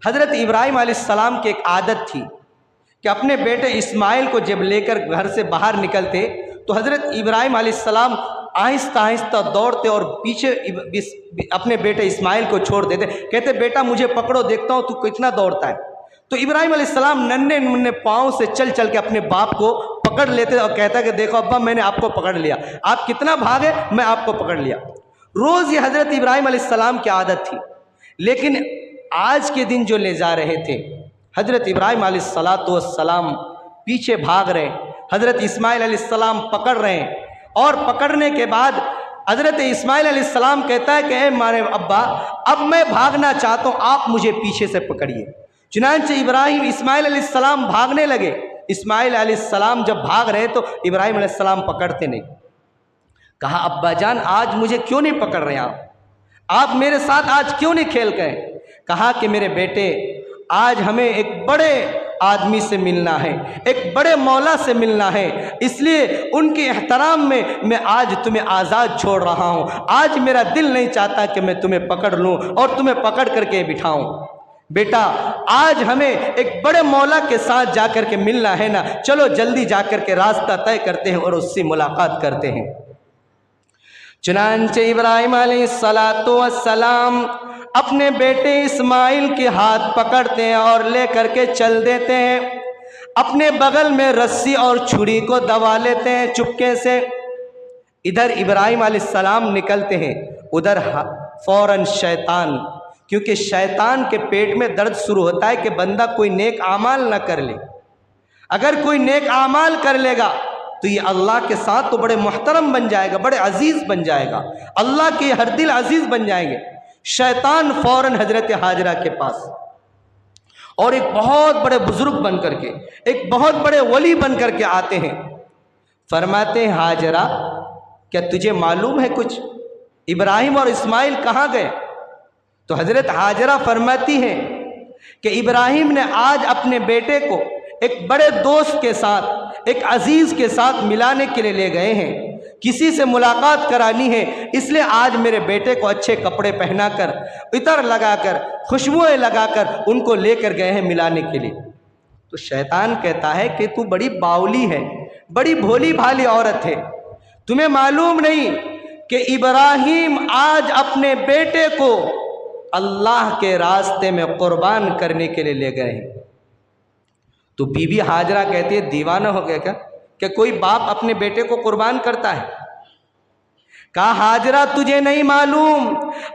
हज़रत इब्राहिम अलैहिस्सलाम की एक आदत थी कि अपने बेटे इस्माइल को जब लेकर घर से बाहर निकलते तो हज़रत इब्राहिम अलैहिस्सलाम आहिस्ता आहिस्ता दौड़ते और पीछे अपने बेटे इस्माइल को छोड़ देते, कहते बेटा मुझे पकड़ो, देखता हूँ तू कितना दौड़ता है। तो इब्राहिम अलैहिस्सलाम नन्हे मुन्ने पाँव से चल चल के अपने बाप को पकड़ लेते और कहता कि देखो अब्बा, मैंने आपको पकड़ लिया, आप कितना भागे, मैं आपको पकड़ लिया। रोज़ ये हज़रत इब्राहिम अलैहिस्सलाम की आदत थी। लेकिन आज के दिन जो ले जा रहे थे, हज़रत इब्राहीम अलैहिस्सलाम पीछे भाग रहे, हज़रत इस्माइल अलैहिस्सलाम पकड़ रहे हैं, और पकड़ने के बाद हज़रत इस्माइल अलैहिस्सलाम कहता है कि ए मारे अब्बा, अब मैं भागना चाहता हूँ, आप मुझे पीछे से पकड़िए। चुनांचे इब्राहीम इस्माइल अलैहिस्सलाम भागने लगे। इस्माइल अलैहिस्सलाम जब भाग रहे तो इब्राहीम अलैहिस्सलाम पकड़ते नहीं। कहा अब्बा जान, आज मुझे क्यों नहीं पकड़ रहे आप मेरे साथ आज क्यों नहीं खेल गए? कहा कि मेरे बेटे, आज हमें एक बड़े आदमी से मिलना है, एक बड़े मौला से मिलना है, इसलिए उनके एहतराम में मैं आज तुम्हें आज़ाद छोड़ रहा हूँ। आज मेरा दिल नहीं चाहता कि मैं तुम्हें पकड़ लूँ और तुम्हें पकड़ करके बिठाऊँ। बेटा, आज हमें एक बड़े मौला के साथ जाकर के मिलना है ना, चलो जल्दी जाकर के रास्ता तय करते हैं और उससे मुलाकात करते हैं। चुनांचे इब्राहीम अलैहिस्सलाम अपने बेटे इस्माइल के हाथ पकड़ते हैं और ले करके चल देते हैं। अपने बगल में रस्सी और छुरी को दबा लेते हैं चुपके से। इधर इब्राहीम अलैहिस्सलाम निकलते हैं, उधर फौरन शैतान, क्योंकि शैतान के पेट में दर्द शुरू होता है कि बंदा कोई नेक आमाल ना कर ले। अगर कोई नेक आमाल कर लेगा तो ये अल्लाह के साथ तो बड़े मुहतरम बन जाएगा, बड़े अजीज़ बन जाएगा, अल्लाह के हर दिल अजीज़ बन जाएंगे। शैतान फौरन हजरत हाजरा के पास, और एक बहुत बड़े बुजुर्ग बन करके, एक बहुत बड़े वली बन करके आते हैं। फरमाते हैं हाजरा, क्या तुझे मालूम है कुछ, इब्राहीम और इस्माइल कहाँ गए? तो हजरत हाजरा फरमाती हैं कि इब्राहीम ने आज अपने बेटे को एक बड़े दोस्त के साथ, एक अजीज़ के साथ मिलाने के लिए ले गए हैं, किसी से मुलाकात करानी है, इसलिए आज मेरे बेटे को अच्छे कपड़े पहनाकर, इतर लगाकर, खुशबुएं लगाकर उनको लेकर गए हैं मिलाने के लिए। तो शैतान कहता है कि तू बड़ी बावली है, बड़ी भोली भाली औरत है, तुम्हें मालूम नहीं कि इब्राहीम आज अपने बेटे को अल्लाह के रास्ते में कुर्बान करने के लिए ले गए हैं। तो बीबी हाजरा कहती है, दीवाना हो गया क्या कोई बाप अपने बेटे को कुर्बान करता है? कहा हाजरा, तुझे नहीं मालूम,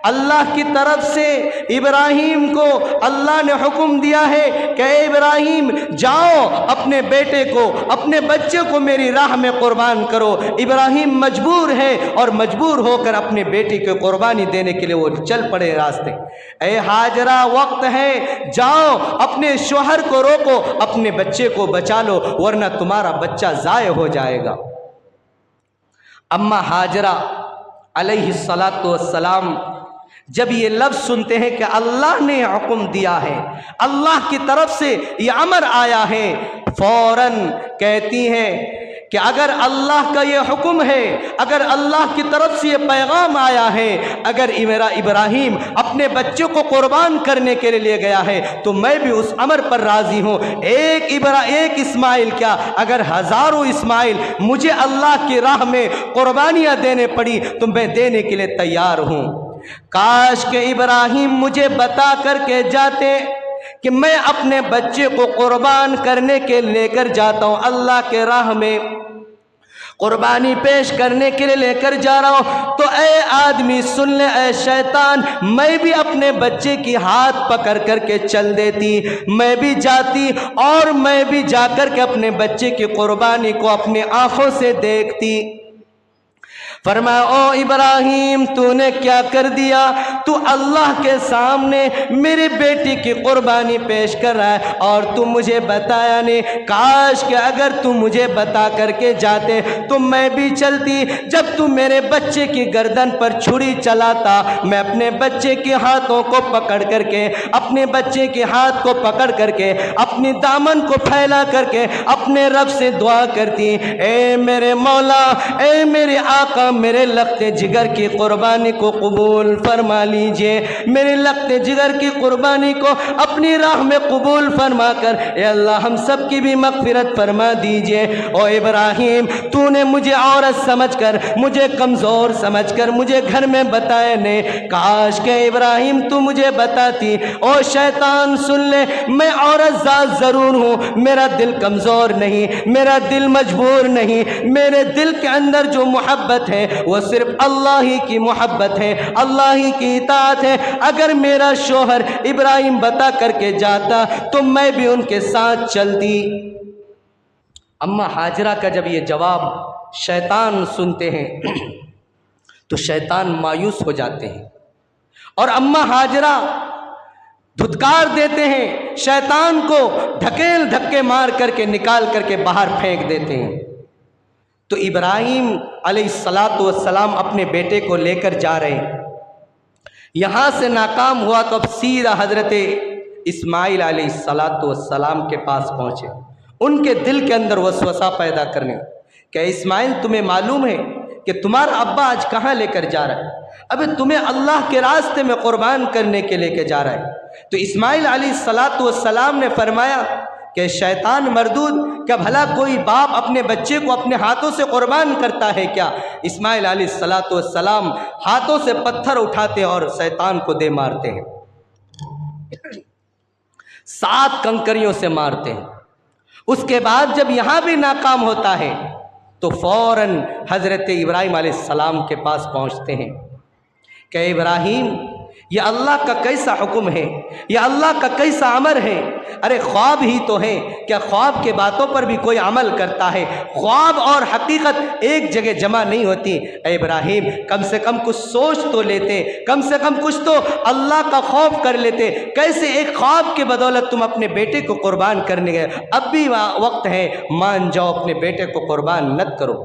अल्लाह की तरफ से इब्राहीम को अल्लाह ने हुक्म दिया है कि इब्राहीम जाओ अपने बेटे को, अपने बच्चे को मेरी राह में कुर्बान करो। इब्राहीम मजबूर है और मजबूर होकर अपने बेटे को कुर्बानी देने के लिए वो चल पड़े रास्ते। ए हाजरा, वक्त है, जाओ अपने शौहर को रोको, अपने बच्चे को बचा लो, वरना तुम्हारा बच्चा ज़ाय हो जाएगा। अम्मा हाजरा अलैहिस्सलातु वस्सलाम जब ये लफ्ज़ सुनते हैं कि अल्लाह ने हुक्म दिया है, अल्लाह की तरफ से ये अमर आया है, फ़ौरन कहती हैं कि अगर अल्लाह का ये हुक्म है, अगर अल्लाह की तरफ से ये पैगाम आया है, अगर मेरा इब्राहीम अपने बच्चे को कुर्बान करने के लिए ले गया है तो मैं भी उस अमर पर राज़ी हूँ। एक इस्माइल क्या, अगर हज़ारों इस्माइल मुझे अल्लाह की राह में कुर्बानियाँ देने पड़ी तो मैं देने के लिए तैयार हूँ। काश के इब्राहीम मुझे बता करके जाते कि मैं अपने बच्चे को कुर्बान करने के लेकर जाता हूँ, अल्लाह के राह में कुर्बानी पेश करने के लिए लेकर जा रहा हूँ, तो ए आदमी सुन ले, ए शैतान, मैं भी अपने बच्चे की हाथ पकड़ करके चल देती, मैं भी जाती और मैं भी जाकर के अपने बच्चे की कुर्बानी को अपने आँखों से देखती। फरमाया, ओ इब्राहीम, तूने क्या कर दिया? तू अल्लाह के सामने मेरे बेटी की कुर्बानी पेश कर रहा है और तू मुझे बताया नहीं। काश कि अगर तू मुझे बता करके जाते तो मैं भी चलती। जब तू मेरे बच्चे की गर्दन पर छुरी चलाता, मैं अपने बच्चे के हाथों को पकड़ करके, अपने बच्चे के हाथ को पकड़ करके, अपनी दामन को फैला करके अपने रब से दुआ करती, ए मेरे मौला, ए मेरे आका, मेरे लख्ते जिगर की कुर्बानी को कबूल फरमा लीजिए, मेरे लख्ते जिगर की कुर्बानी को अपनी राह में कबूल फरमा कर ए अल्लाह हम सब की भी मग़फ़िरत फरमा दीजिए। ओ इब्राहीम, तूने मुझे औरत समझकर, मुझे कमज़ोर समझकर मुझे घर में बताया नहीं। काश के इब्राहीम तू मुझे बताती। ओ शैतान सुन ले, मैं औरत ज़ात ज़रूर हूँ, मेरा दिल कमज़ोर नहीं, मेरा दिल मजबूर नहीं, मेरे दिल के अंदर जो मोहब्बत है है वो सिर्फ अल्लाह ही की मोहब्बत है, अल्लाह ही की इताअत है। अगर मेरा शोहर इब्राहिम बता करके जाता तो मैं भी उनके साथ चलती। अम्मा हाजरा का जब ये जवाब शैतान सुनते हैं तो शैतान मायूस हो जाते हैं और अम्मा हाजरा धुतकार देते हैं, शैतान को ढकेल धक्के मार करके निकाल करके बाहर फेंक देते हैं। तो इब्राहिम अलैहिस्सलातु वस्सलाम अपने बेटे को लेकर जा रहे हैं। यहाँ से नाकाम हुआ तो अब सीधा हजरत इस्माइल अलैहिस्सलातु वस्सलाम के पास पहुँचे, उनके दिल के अंदर वसवसा पैदा करने, क्या इस्माइल तुम्हें मालूम है कि तुम्हारा अब्बा आज कहाँ लेकर जा रहा है? अबे तुम्हें अल्लाह के रास्ते में कुर्बान करने के लेके जा रहा है। तो इस्माइल अलैहिस्सलातु वस्सलाम ने फरमाया कि शैतान मरदूद, क्या भला कोई बाप अपने बच्चे को अपने हाथों से कुर्बान करता है क्या? इस्माइल अलैहिस्सलातु वस्सलाम हाथों से पत्थर उठाते और शैतान को दे मारते हैं, 7 कंकरियों से मारते हैं। उसके बाद जब यहाँ भी नाकाम होता है तो फौरन हज़रत इब्राहिम अलैहिस्सलाम के पास पहुँचते हैं कि इब्राहिम, यह अल्लाह का कैसा हुक्म है, यह अल्लाह का कैसा अमर है? अरे ख्वाब ही तो है, क्या ख्वाब के बातों पर भी कोई अमल करता है? ख्वाब और हकीकत एक जगह जमा नहीं होती। ए इब्राहिम, कम से कम कुछ सोच तो लेते, कम से कम कुछ तो अल्लाह का खौफ कर लेते। कैसे एक ख्वाब के बदौलत तुम अपने बेटे को कुर्बान करने गए? अब भी वक्त है, मान जाओ, अपने बेटे को कुर्बान मत करो।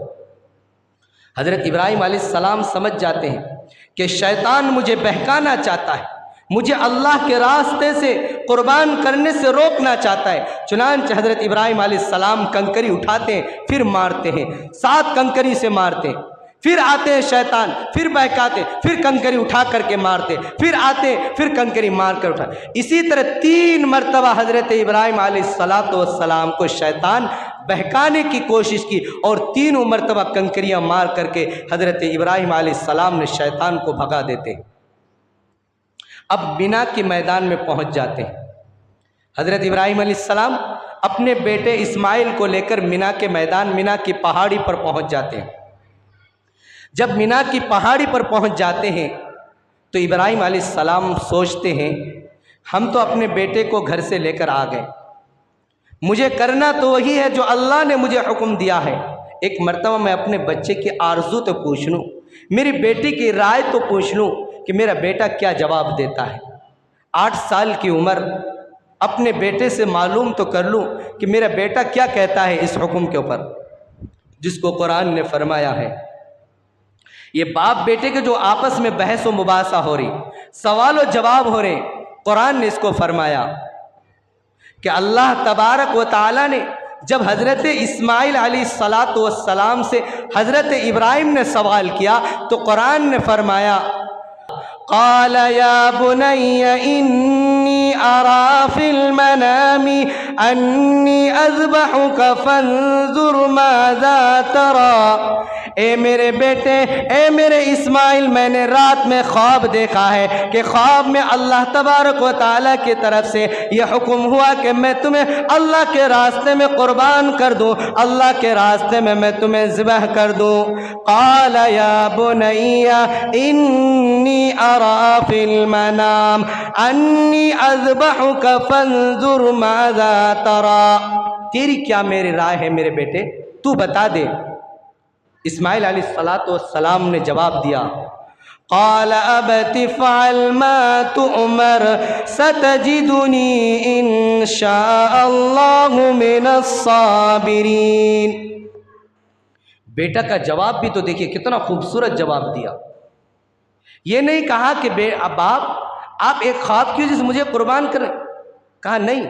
हज़रत इब्राहिम अलैहिस्सलाम समझ जाते हैं कि शैतान मुझे बहकाना चाहता है, मुझे अल्लाह के रास्ते से कुर्बान करने से रोकना चाहता है। चुनांचे हज़रत इब्राहिम अलैहिस्सलाम कंकरी उठाते हैं, फिर मारते हैं, 7 कंकरी से मारते हैं। फिर आते हैं शैतान, फिर बहकाते, फिर कंकरी उठा करके मारते, फिर आते, फिर कंकरी मार कर उठा। इसी तरह 3 मरतबा हज़रत इब्राहिम अलैहिस्सलातु वस्सलाम को शैतान बहकाने की कोशिश की और 3 मरतबा कंकरियाँ मार करके हज़रत इब्राहिम अलैहिस्सलाम ने शैतान को भगा देते। अब मिना के मैदान में पहुँच जाते हैं। हज़रत इब्राहिम अलैहिस्सलाम अपने बेटे इस्माइल को लेकर मिना के मैदान, मिना की पहाड़ी पर पहुँच जाते हैं। जब मिना की पहाड़ी पर पहुँच जाते हैं तो इब्राहिम अलैहिस्सलाम सोचते हैं, हम तो अपने बेटे को घर से लेकर आ गए, मुझे करना तो वही है जो अल्लाह ने मुझे हुक्म दिया है। एक मर्तबा मैं अपने बच्चे की आरज़ू तो पूछ लूँ, मेरी बेटी की राय तो पूछ लूँ कि मेरा बेटा क्या जवाब देता है। 8 साल की उम्र, अपने बेटे से मालूम तो कर लूँ कि मेरा बेटा क्या कहता है इस हुक्म के ऊपर, जिसको कुरान ने फरमाया है। ये बाप बेटे के जो आपस में बहस व मुबासा हो रही, सवाल व जवाब हो रहे, कुरान ने इसको फरमाया कि अल्लाह तबारक व ताला ने जब हज़रत इस्माइल अलैहिस्सलातु वस्सलाम से हज़रत इब्राहिम ने सवाल किया तो कुरान ने फरमाया, क़ाल या बुनय्या इन्नी अरा फिल मनामी अन्नी अज़बहुका फंज़ुर माज़ा तरा। ए मेरे बेटे, ए मेरे इस्माइल, मैंने रात में ख्वाब देखा है कि ख्वाब में अल्लाह तबारक व ताला की तरफ से यह हुक्म हुआ कि मैं तुम्हें अल्लाह के रास्ते में कुर्बान कर दूँ, अल्लाह के रास्ते में मैं तुम्हें ज़िबह कर दूँ। क़ाल या बुनय्या इन्नी अरा फिल मनाम अन्नी अज़बहुका फंज़ुर माज़ा तरा। तेरी क्या मेरी राय है मेरे बेटे, तू बता दे। इस्माइल अलैहिस्सलातु वस्सलाम ने जवाब दिया, क़ाल अबति फ़अल मा तुअमर सतजिदुनी इंशाअल्लाहु मिनस्साबिरीन। बेटा का जवाब भी तो देखिए कितना खूबसूरत जवाब दिया। ये नहीं कहा कि बाप आप एक ख्वाब की वजह से मुझे कुर्बान करें, कहा नहीं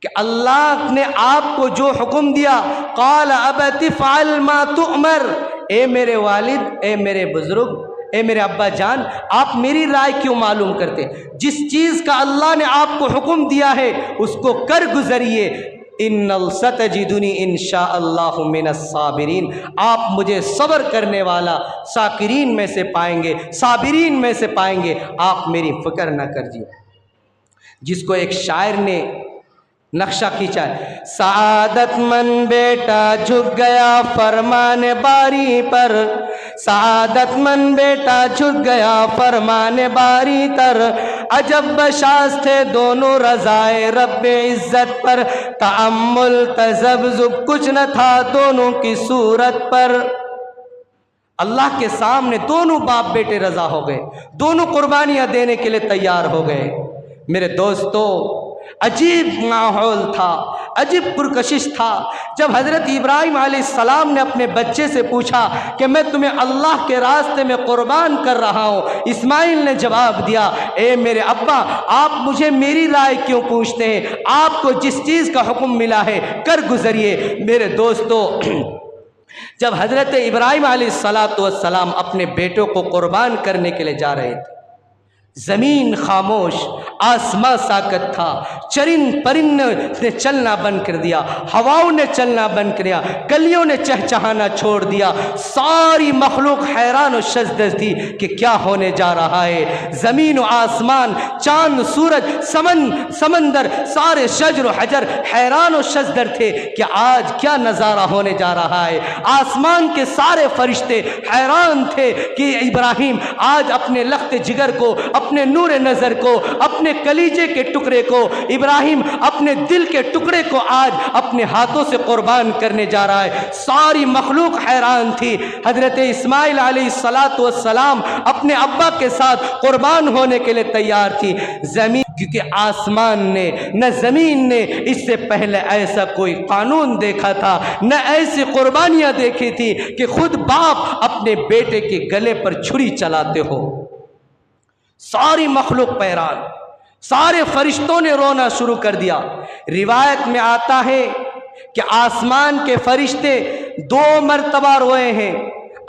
कि अल्लाह ने आपको जो हुक्म दिया, क़ाल अबति फ़अल मा तुअमर, ए मेरे वालिद, ए मेरे बुज़ुर्ग, ए मेरे अब्बा जान, आप मेरी राय क्यों मालूम करते? जिस चीज़ का अल्लाह ने आपको हुक्म दिया है उसको कर गुजरिए। इन्नल सतजिदुनी इंशाअल्लाहु मिनस्साबिरीन, आप मुझे सब्र करने वाला साकिरीन में से पाएंगे, साबिरीन में से पाएंगे, आप मेरी फ़िक्र न करिए। जिसको एक शायर ने नक्शा खींचा है, सादतमंद बेटा झुक गया फरमान बारी पर, सआदतमंद बेटा झुक गया फरमाने बारी तर, अजब बशास थे दोनों रज़ाए रब्बे इज्जत पर, तअम्मुल तज़ब्ज़ुब कुछ न था दोनों की सूरत पर। अल्लाह के सामने दोनों बाप बेटे रजा हो गए, दोनों कुर्बानियां देने के लिए तैयार हो गए। मेरे दोस्तों, अजीब माहौल था, अजीब पुरकशिश था। जब हज़रत इब्राहिम अलैहिस्सलाम ने अपने बच्चे से पूछा कि मैं तुम्हें अल्लाह के रास्ते में कुर्बान कर रहा हूँ, इस्माइल ने जवाब दिया, ए मेरे अब्बा, आप मुझे मेरी राय क्यों पूछते हैं? आपको जिस चीज़ का हुक्म मिला है कर गुजरिए। मेरे दोस्तों, जब हज़रत इब्राहिम अलैहिस्सलाम अपने बेटों को कुर्बान करने के लिए जा रहे थे, ज़मीन खामोश, आसमां साकत था, चरिंद परिंद ने चलना बंद कर दिया, हवाओं ने चलना बंद कर दिया, कलियों ने चहचहाना छोड़ दिया। सारी मखलूक हैरान और शज़्द थी कि क्या होने जा रहा है। ज़मीन और आसमान, चांद सूरज, समंदर, सारे शजर हजर हैरान और शज़्द थे कि आज क्या नज़ारा होने जा रहा है। आसमान के सारे फरिश्ते हैरान थे कि इब्राहिम आज अपने लख्त जिगर को, अपने नूर नज़र को, अपने कलीजे के टुकड़े को, इब्राहिम अपने दिल के टुकड़े को आज अपने हाथों से कुर्बान करने जा रहा है। सारी मखलूक हैरान थी। हज़रत इस्माइल अलैहिस्सलाम अपने अब्बा के साथ कुर्बान होने के लिए तैयार थी। ज़मीन, क्योंकि आसमान ने न ज़मीन ने इससे पहले ऐसा कोई कानून देखा था, न ऐसी कुर्बानियाँ देखी थी कि खुद बाप अपने बेटे के गले पर छुरी चलाते हो। सारी मखलूक पैरान, सारे फरिश्तों ने रोना शुरू कर दिया। रिवायत में आता है कि आसमान के फरिश्ते 2 मरतबा रोए हैं।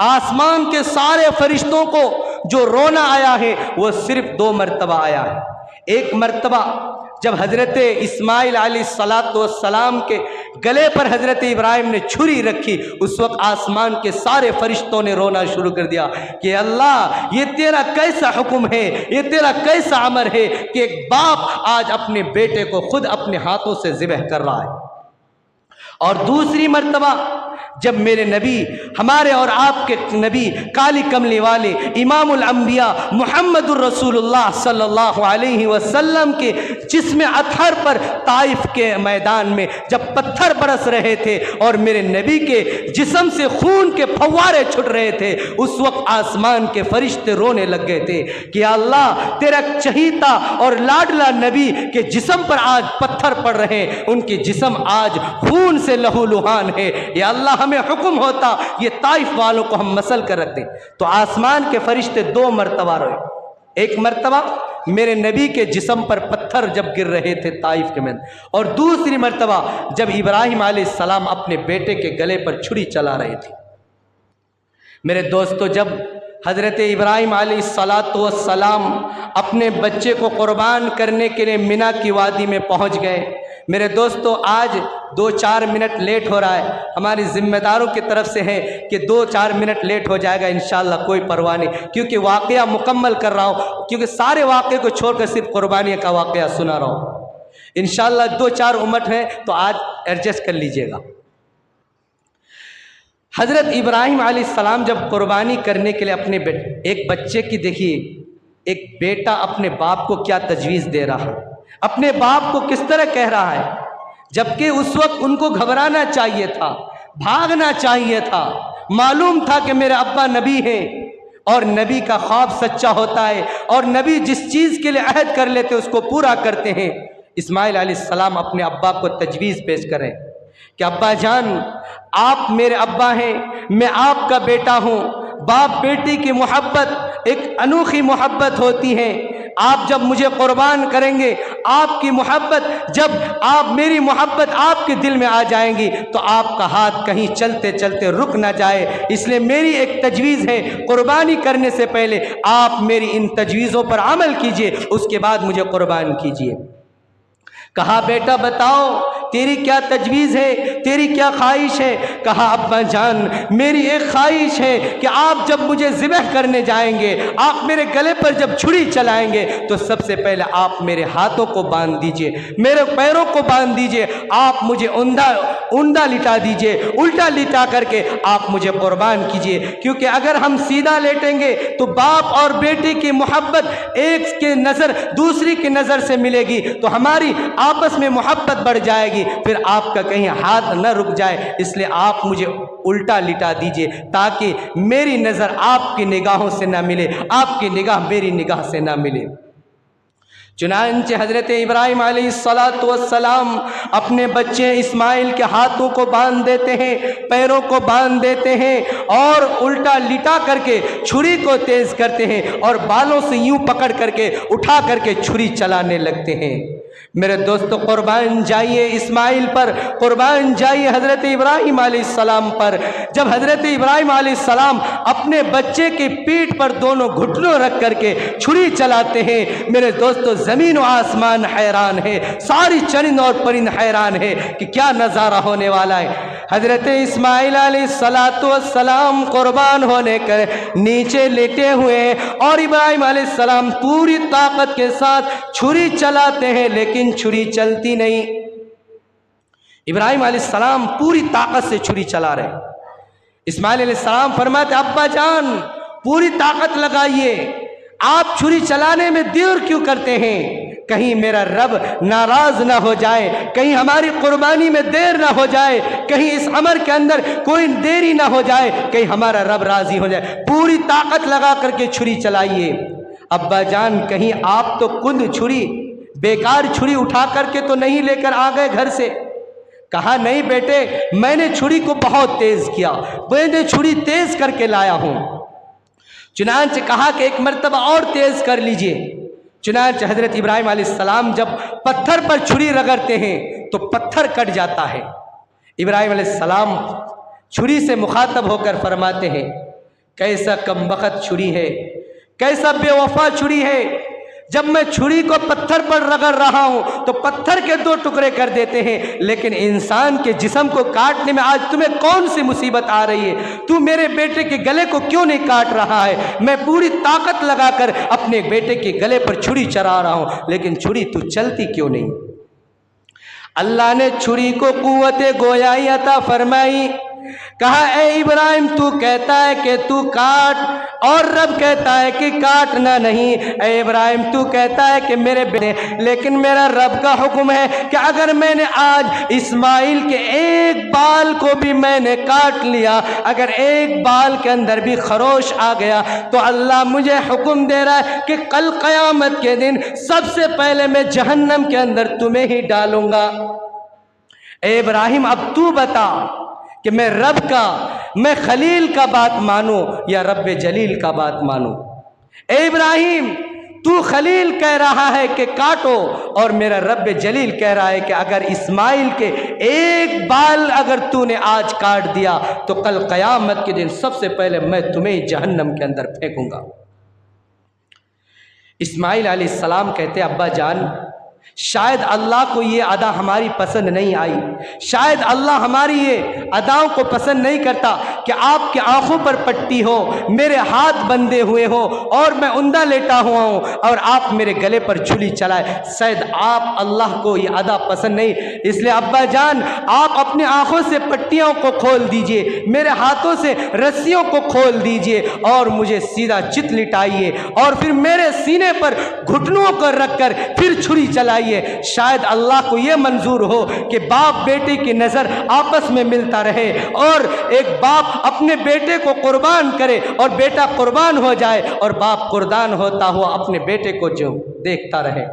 आसमान के सारे फरिश्तों को जो रोना आया है वो सिर्फ 2 मरतबा आया है। एक मरतबा जब हज़रत इस्माइल अलैहिस्सलाम के गले पर हज़रत इब्राहिम ने छुरी रखी, उस वक्त आसमान के सारे फरिश्तों ने रोना शुरू कर दिया कि अल्लाह, ये तेरा कैसा हुक्म है, ये तेरा कैसा अमर है कि एक बाप आज अपने बेटे को खुद अपने हाथों से ज़िबह कर रहा है। और दूसरी मरतबा जब मेरे नबी, हमारे और आपके नबी, काली कमली वाले इमामुल अंबिया मुहम्मदुर रसूलुल्लाह सल्लल्लाहु अलैहि वसल्लम के जिस्म अतहर पर ताइफ के मैदान में जब पत्थर बरस रहे थे और मेरे नबी के जिस्म से खून के फव्वारे छुट रहे थे, उस वक्त आसमान के फरिश्ते रोने लग गए थे कि अल्लाह, तेरा चहीता और लाडला नबी के जिस्म पर आज पत्थर पड़ रहे हैं, उनके जिस्म आज खून से लहूलुहान है। या अल्लाह, हमें हुक्म होता ये ताइफ वालों को हम मसल कर रख दें। तो आसमान के फरिश्ते 2 मरतबा रोए। एक मरतबा मेरे नबी के जिस्म पर पत्थर जब गिर रहे थे ताइफ के में, और दूसरी मरतबा जब इब्राहिम अलैहिस्सलाम अपने बेटे के गले पर छुरी चला रहे थे। मेरे दोस्तों, जब हज़रत इब्राहिम अलैहिस्सलाम अपने बच्चे को कुर्बान करने के लिए मिना की वादी में पहुंच गए, मेरे दोस्तों आज 2-4 मिनट लेट हो रहा है, हमारी जिम्मेदारों की तरफ से है कि 2-4 मिनट लेट हो जाएगा इंशाअल्लाह, कोई परवाह नहीं, क्योंकि वाक़या मुकम्मल कर रहा हूँ, क्योंकि सारे वाक़े को छोड़कर सिर्फ कुर्बानी का वाक़या सुना रहा हूँ। इंशाअल्लाह 2-4 उम्मत हैं तो आज एडजस्ट कर लीजिएगा। हज़रत इब्राहिम अलैहिस्सलाम जब कुर्बानी करने के लिए अपने एक बच्चे की, देखिए एक बेटा अपने बाप को क्या तजवीज़ दे रहा है, अपने बाप को किस तरह कह रहा है, जबकि उस वक्त उनको घबराना चाहिए था, भागना चाहिए था। मालूम था कि मेरे अब्बा नबी हैं और नबी का ख्वाब सच्चा होता है और नबी जिस चीज़ के लिए अहद कर लेते उसको पूरा करते हैं। इस्माइल अलैहिस्सलाम अपने अब्बा को तजवीज़ पेश करें कि अब्बा जान, आप मेरे अब्बा हैं, मैं आपका बेटा हूँ। बाप बेटी की मोहब्बत एक अनोखी मोहब्बत होती है। आप जब मुझे कुर्बान करेंगे, आपकी मोहब्बत, जब आप मेरी मोहब्बत आपके दिल में आ जाएंगी तो आपका हाथ कहीं चलते चलते रुक ना जाए। इसलिए मेरी एक तजवीज़ है, कुर्बानी करने से पहले आप मेरी इन तजवीज़ों पर अमल कीजिए, उसके बाद मुझे कुर्बान कीजिए। कहा बेटा बताओ तेरी क्या तजवीज़ है, तेरी क्या ख्वाहिश है? कहा अब्बा जान मेरी एक ख्वाहिश है कि आप जब मुझे ज़िबह करने जाएंगे, आप मेरे गले पर जब छुरी चलाएंगे तो सबसे पहले आप मेरे हाथों को बांध दीजिए, मेरे पैरों को बांध दीजिए, आप मुझे उंधा लिटा दीजिए, उल्टा लिटा करके आप मुझे कुर्बान कीजिए। क्योंकि अगर हम सीधा लेटेंगे तो बाप और बेटी की मोहब्बत एक के नज़र दूसरी की नज़र से मिलेगी, तो हमारी आपस में मोहब्बत बढ़ जाएगी, फिर आपका कहीं हाथ न रुक जाए। इसलिए आप मुझे उल्टा लिटा दीजिए ताकि मेरी नज़र आपकी निगाहों से ना मिले, आपकी निगाह मेरी निगाह से ना मिले। चुनांचे हज़रत इब्राहिम अलैहिस्सलाम अपने बच्चे इस्माइल के हाथों को बांध देते हैं, पैरों को बांध देते हैं और उल्टा लिटा करके छुरी को तेज़ करते हैं और बालों से यूं पकड़ करके उठा करके छुरी चलाने लगते हैं। मेरे दोस्तों, कुर्बान जाइए इस्माइल पर, कुर्बान जाइए हज़रत इब्राहिम अलैहिस्सलाम पर। जब हज़रत इब्राहिम अलैहिस्सलाम अपने बच्चे की पीठ पर दोनों घुटनों रख करके छुरी चलाते हैं, मेरे दोस्तों ज़मीन व आसमान हैरान है, सारी चरिंद और परिंद हैरान है कि क्या नज़ारा होने वाला है। हज़रत इस्माइल अलैहिस्सलाम कुर्बान होने कर नीचे लेटे हुए और इब्राहिम अलैहिस्सलाम पूरी ताकत के साथ छुरी चलाते हैं, लेकिन छुरी चलती नहीं। इब्राहिम अलैहिस्सलाम पूरी ताकत से छुरी चला रहे। इस्माइल अलैहिस्सलाम फरमाते अब्बा जान पूरी ताकत लगाइए, आप छुरी चलाने में देर क्यों करते हैं? कहीं मेरा रब नाराज ना हो जाए, कहीं हमारी कुर्बानी में देर ना हो जाए, कहीं इस अमर के अंदर कोई देरी ना हो जाए, कहीं हमारा रब राजी हो जाए। पूरी ताकत लगा करके छुरी चलाइए। अब्बा जान कहीं आप तो खुद छुरी बेकार छुरी उठा करके तो नहीं लेकर आ गए घर से? कहा नहीं बेटे, मैंने छुरी को बहुत तेज किया, मैंने छुरी तेज करके लाया हूं। चुनांचे कहा कि एक मर्तबा और तेज कर लीजिए। चुनांचे हजरत इब्राहिम अलैहिस्सलाम जब पत्थर पर छुरी रगड़ते हैं तो पत्थर कट जाता है। इब्राहिम अलैहिस्सलाम छुरी से मुखातब होकर फरमाते हैं कैसा कमबख्त छुरी है, कैसा बेवफा छुरी है। जब मैं छुरी को पत्थर पर रगड़ रहा हूं तो पत्थर के दो टुकड़े कर देते हैं, लेकिन इंसान के जिस्म को काटने में आज तुम्हें कौन सी मुसीबत आ रही है? तू मेरे बेटे के गले को क्यों नहीं काट रहा है? मैं पूरी ताकत लगाकर अपने बेटे के गले पर छुरी चला रहा हूं, लेकिन छुरी तू चलती क्यों नहीं? अल्लाह ने छुरी को कुव्वत गोयाई अता फरमाई। कहा ए इब्राहिम तू कहता है कि तू काट और रब कहता है कि काटना नहीं। ए इब्राहिम तू कहता है कि मेरे बेटे, लेकिन मेरा रब का हुक्म है कि अगर मैंने आज इस्माइल के एक बाल को भी मैंने काट लिया, अगर एक बाल के अंदर भी खरोश आ गया तो अल्लाह मुझे हुक्म दे रहा है कि कल क़यामत के दिन सबसे पहले मैं जहन्नम के अंदर तुम्हें ही डालूंगा। ए इब्राहिम अब तू बता कि मैं रब का, मैं खलील का बात मानूं या रब जलील का बात मानूं? ए इब्राहिम तू खलील कह रहा है कि काटो और मेरा रब जलील कह रहा है कि अगर इस्माइल के एक बाल अगर तूने आज काट दिया तो कल क़यामत के दिन सबसे पहले मैं तुम्हें जहन्नम के अंदर फेंकूंगा। इस्माइल अलैहिस्सलाम कहते अब्बा जान शायद अल्लाह को ये अदा हमारी पसंद नहीं आई, शायद अल्लाह हमारी ये अदाओं को पसंद नहीं करता कि आपकी आंखों पर पट्टी हो, मेरे हाथ बंधे हुए हो और मैं उंधा लेटा हुआ हूँ और आप मेरे गले पर छुरी चलाए। शायद आप अल्लाह को ये अदा पसंद नहीं, इसलिए अब्बा जान आप अपनी आंखों से पट्टियों को खोल दीजिए, मेरे हाथों से रस्सियों को खोल दीजिए और मुझे सीधा चित लिटाइए और फिर मेरे सीने पर घुटनों को रखकर फिर छुरी चलाइए। शायद अल्लाह को यह मंजूर हो कि बाप बेटे की नज़र आपस में मिलता रहे और एक बाप अपने बेटे को कुर्बान करे और बेटा कुर्बान हो जाए और बाप कुर्बान होता हुआ अपने बेटे को जो देखता रहे।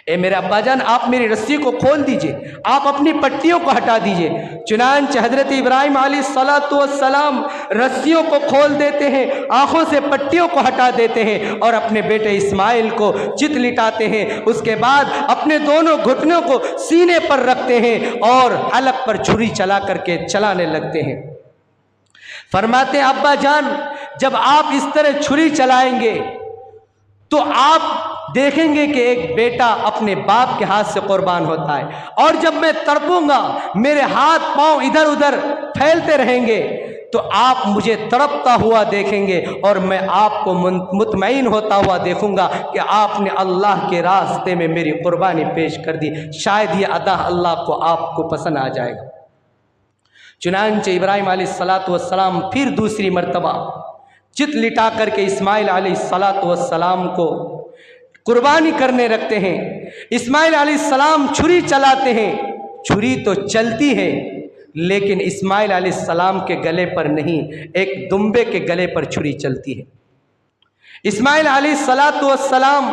ए मेरे अब्बाजान आप मेरी रस्सी को खोल दीजिए, आप अपनी पट्टियों को हटा दीजिए। चुनांचे हजरत इब्राहिम अलैहिस्सलाम रस्सियों को खोल देते हैं, आंखों से पट्टियों को हटा देते हैं और अपने बेटे इस्माइल को चित लिटाते हैं। उसके बाद अपने दोनों घुटनों को सीने पर रखते हैं और हलक पर छुरी चला करके चलाने लगते हैं। फरमाते अब्बा जान जब आप इस तरह छुरी चलाएंगे तो आप देखेंगे कि एक बेटा अपने बाप के हाथ से कुर्बान होता है, और जब मैं तड़पूंगा मेरे हाथ पांव इधर उधर फैलते रहेंगे तो आप मुझे तड़पता हुआ देखेंगे और मैं आपको मुतमईन होता हुआ देखूंगा कि आपने अल्लाह के रास्ते में मेरी कुर्बानी पेश कर दी। शायद ये अदा अल्लाह को आपको पसंद आ जाएगा। चुनांचे इब्राहिम अलैहिस्सलातु वस्सलाम फिर दूसरी मर्तबा चित लिटा करके इस्माइल अलैहिस्सलातु वस्सलाम को कुर्बानी करने रखते हैं। इस्माइल अलैहिस्सलाम छुरी चलाते हैं, छुरी तो चलती है लेकिन इस्माइल अलैहिस्सलाम के गले पर नहीं, एक दुम्बे के गले पर छुरी चलती है। इस्माइल अलैहिस्सलातु वस्सलाम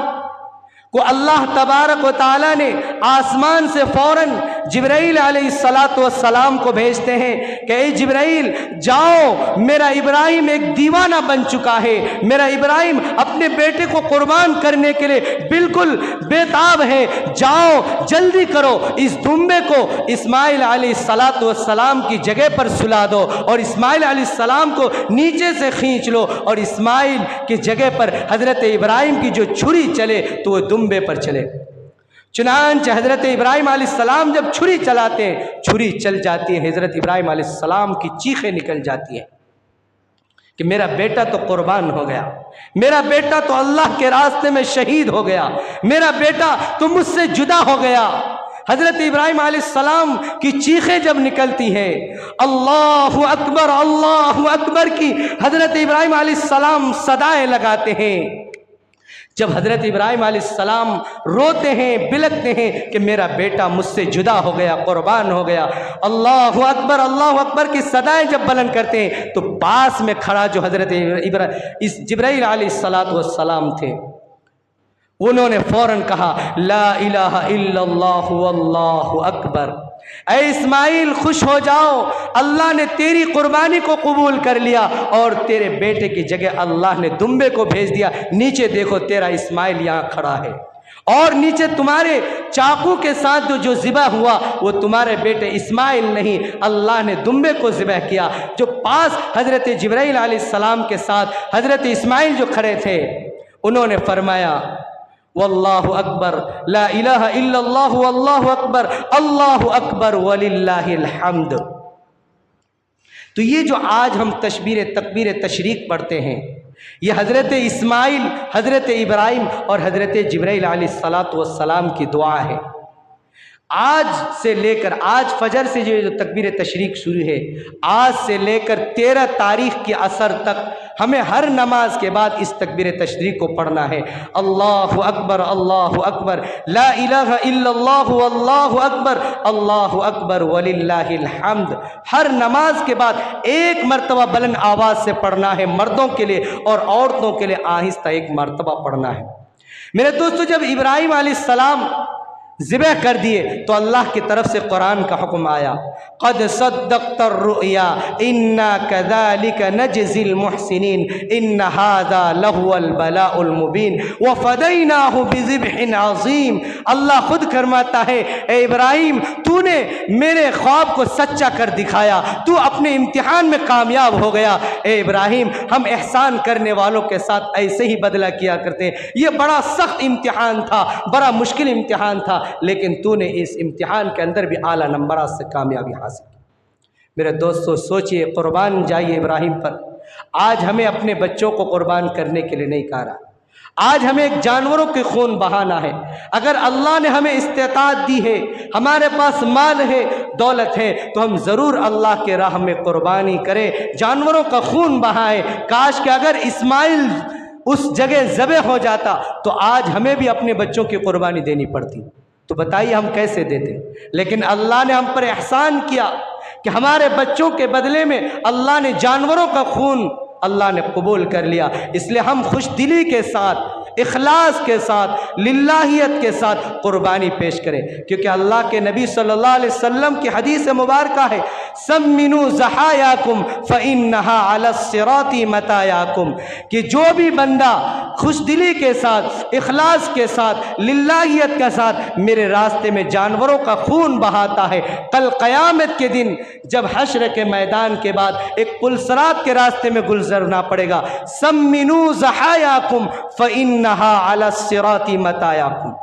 को अल्लाह तबारक व तआला ने आसमान से फौरन जिब्राइल अलैहिस्सलातु वस्सलाम को भेजते हैं कि ए जिब्राइल जाओ, मेरा इब्राहिम एक दीवाना बन चुका है, मेरा इब्राहिम अपने बेटे को कुर्बान करने के लिए बिल्कुल बेताब है, जाओ जल्दी करो, इस दुम्बे को इस्माइल अलैहिस्सलातु वस्सलाम की जगह पर सुला दो और इस्माइल अलैहिस्सलाम को नीचे से खींच लो और इस्माइल की जगह पर हज़रत इब्राहिम की जो छुरी चले तो वो दुम्बे पर चले। चुनांचे हज़रत इब्राहिम अलैहिस्सलाम जब छुरी चलाते हैं, छुरी चल जाती है, हज़रत इब्राहिम अलैहिस्सलाम की चीखें निकल जाती है कि मेरा बेटा तो कुर्बान हो गया, मेरा बेटा तो अल्लाह के रास्ते में शहीद हो गया, मेरा बेटा तो मुझसे जुदा हो गया। हज़रत इब्राहिम अलैहिस्सलाम की चीखें जब निकलती हैं, अल्लाहु अकबर की हज़रत इब्राहिम अलैहिस्सलाम सदाएं लगाते हैं। जब हज़रत इब्राहिम अलैहिस्सलाम रोते हैं, बिलखते हैं कि मेरा बेटा मुझसे जुदा हो गया, कुर्बान हो गया, अल्लाहु अकबर की सदाएं जब बुलंद करते हैं तो पास में खड़ा जो हज़रत जिब्राइल अलैहिस्सलातु वस्सलाम थे, उन्होंने फौरन कहा ला इलाहा इल्लल्लाहु अल्लाहु अकबर। ऐ इस्माइल खुश हो जाओ, अल्लाह ने तेरी कुर्बानी को कबूल कर लिया और तेरे बेटे की जगह अल्लाह ने दुम्बे को भेज दिया। नीचे देखो तेरा इस्माइल यहाँ खड़ा है और नीचे तुम्हारे चाकू के साथ जो ज़िबा हुआ वो तुम्हारे बेटे इस्माइल नहीं, अल्लाह ने दुम्बे को ज़िबा किया। जो पास हज़रत जिब्राइल अलैहिस्सलाम के साथ हज़रत इस्माइल जो खड़े थे, उन्होंने फरमाया वल्लाहु अकबर, ला इलाहा इल्लल्लाहु अल्लाहु अकबर, अल्लाहु अकबर वलिल्लाहिल हम्द। तो ये जो आज हम तकबीर तशरीक पढ़ते हैं, ये हज़रत इस्माइल, हज़रत इब्राहिम और हज़रत जिब्राइल अलैहिस्सलातु वस्सलाम की दुआ है। आज से लेकर, आज फजर से जो तकबीर तशरीक शुरू है, आज से लेकर 13 तारीख की असर तक हमें हर नमाज के बाद इस तकबीर तशरीक को पढ़ना है। अल्लाहु अकबर, ला इलाहा इल्लल्लाहु अल्लाहु अकबर वलिल्लाहिल हम्द। हर नमाज के बाद एक मरतबा बुलंद आवाज़ से पढ़ना है, मर्दों के लिए, और औरतों के लिए आहिस्ता एक मरतबा पढ़ना है। मेरे दोस्तों, जब इब्राहिम अलैहिस्सलाम ज़िबह कर दिए तो अल्लाह की तरफ से कुरान का हुक्म आया, क़द सद्दक़्तर रुया इन्ना कज़ालिका नजज़िल मुहसिनीन इन्ना हाज़ा लहुवल बलाउल मुबीन व फ़दैनाहु बिज़िब्हिन अज़ीम। अल्लाह खुद फरमाता है, ए इब्राहिम तूने मेरे ख्वाब को सच्चा कर दिखाया, तू अपने इम्तिहान में कामयाब हो गया। ए इब्राहिम, हम एहसान करने वालों के साथ ऐसे ही बदला किया करते हैं। ये बड़ा सख्त इम्तिहान था, बड़ा मुश्किल इम्तिहान था, लेकिन तूने इस इम्तिहान के अंदर भी आला नंबरात से कामयाबी हासिल की। मेरे दोस्तों, सोचिए, कुर्बान जाइए इब्राहिम पर। आज हमें अपने बच्चों को कुर्बान करने के लिए नहीं कहा रहा, आज हमें एक जानवरों के खून बहाना है। अगर अल्लाह ने हमें इस्तेताअत दी है, हमारे पास माल है, दौलत है, तो हम ज़रूर अल्लाह के राह में कुर्बानी करें, जानवरों का खून बहाएं। काश कि अगर इस्माइल उस जगह ज़बह हो जाता तो आज हमें भी अपने बच्चों की कुर्बानी देनी पड़ती। तो बताइए हम कैसे देते। लेकिन अल्लाह ने हम पर एहसान किया कि हमारे बच्चों के बदले में अल्लाह ने जानवरों का खून अल्लाह ने कबूल कर लिया। इसलिए हम खुश दिली के साथ, इखलास के साथ, लिल्लाहियत के साथ कुर्बानी पेश करें, क्योंकि अल्लाह के नबी सल्लल्लाहु अलैहि वसल्लम की हदीस मुबारक है, सम्मिनु ज़हायाकुम फ़इन्नहा अला सिराती मतायाकुम, कि जो भी बंदा खुशदिली के साथ, इखलास के साथ, लिल्लाहियत के साथ मेरे रास्ते में जानवरों का खून बहाता है, कल क़यामत के दिन जब हश्र के मैदान के बाद एक पुलसरात के रास्ते में गुजरना पड़ेगा, सम्मिनू ज़हायाकुम फ़इन्नहा अला सिराती मतायाकुम।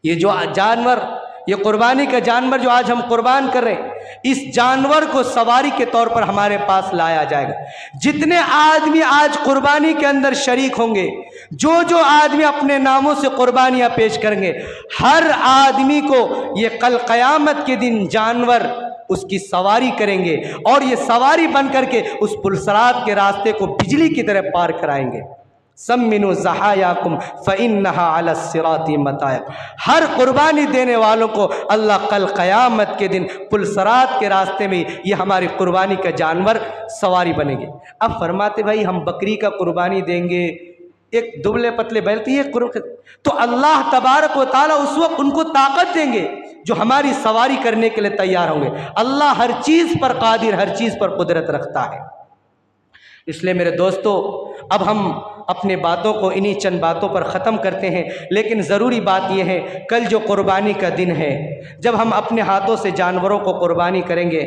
ये जो जानवर, ये कुर्बानी का जानवर जो आज हम कुर्बान कर रहे हैं, इस जानवर को सवारी के तौर पर हमारे पास लाया जाएगा। जितने आदमी आज कुर्बानी के अंदर शरीक होंगे, जो जो आदमी अपने नामों से कुर्बानियां पेश करेंगे, हर आदमी को ये कल क़यामत के दिन जानवर उसकी सवारी करेंगे और ये सवारी बन करके उस पुलसरात के रास्ते को बिजली की तरह पार कराएंगे। सम्मिनु ज़हायाकुम फ़इन्नहा अला सिराती मताया। हर कुर्बानी देने वालों को अल्लाह कल क़यामत के दिन पुलसरात के रास्ते में ये हमारी कुर्बानी का जानवर सवारी बनेंगे। अब फरमाते भाई हम बकरी का कुर्बानी देंगे, एक दुबले पतले बैल, तो अल्लाह तबारक व तआला उस वक्त उनको ताकत देंगे जो हमारी सवारी करने के लिए तैयार होंगे। अल्लाह हर चीज़ पर कादिर, हर चीज़ पर कुदरत रखता है। इसलिए मेरे दोस्तों, अब हम अपने बातों को इन्हीं चंद बातों पर ख़त्म करते हैं। लेकिन ज़रूरी बात यह है, कल जो कुर्बानी का दिन है, जब हम अपने हाथों से जानवरों को कुर्बानी करेंगे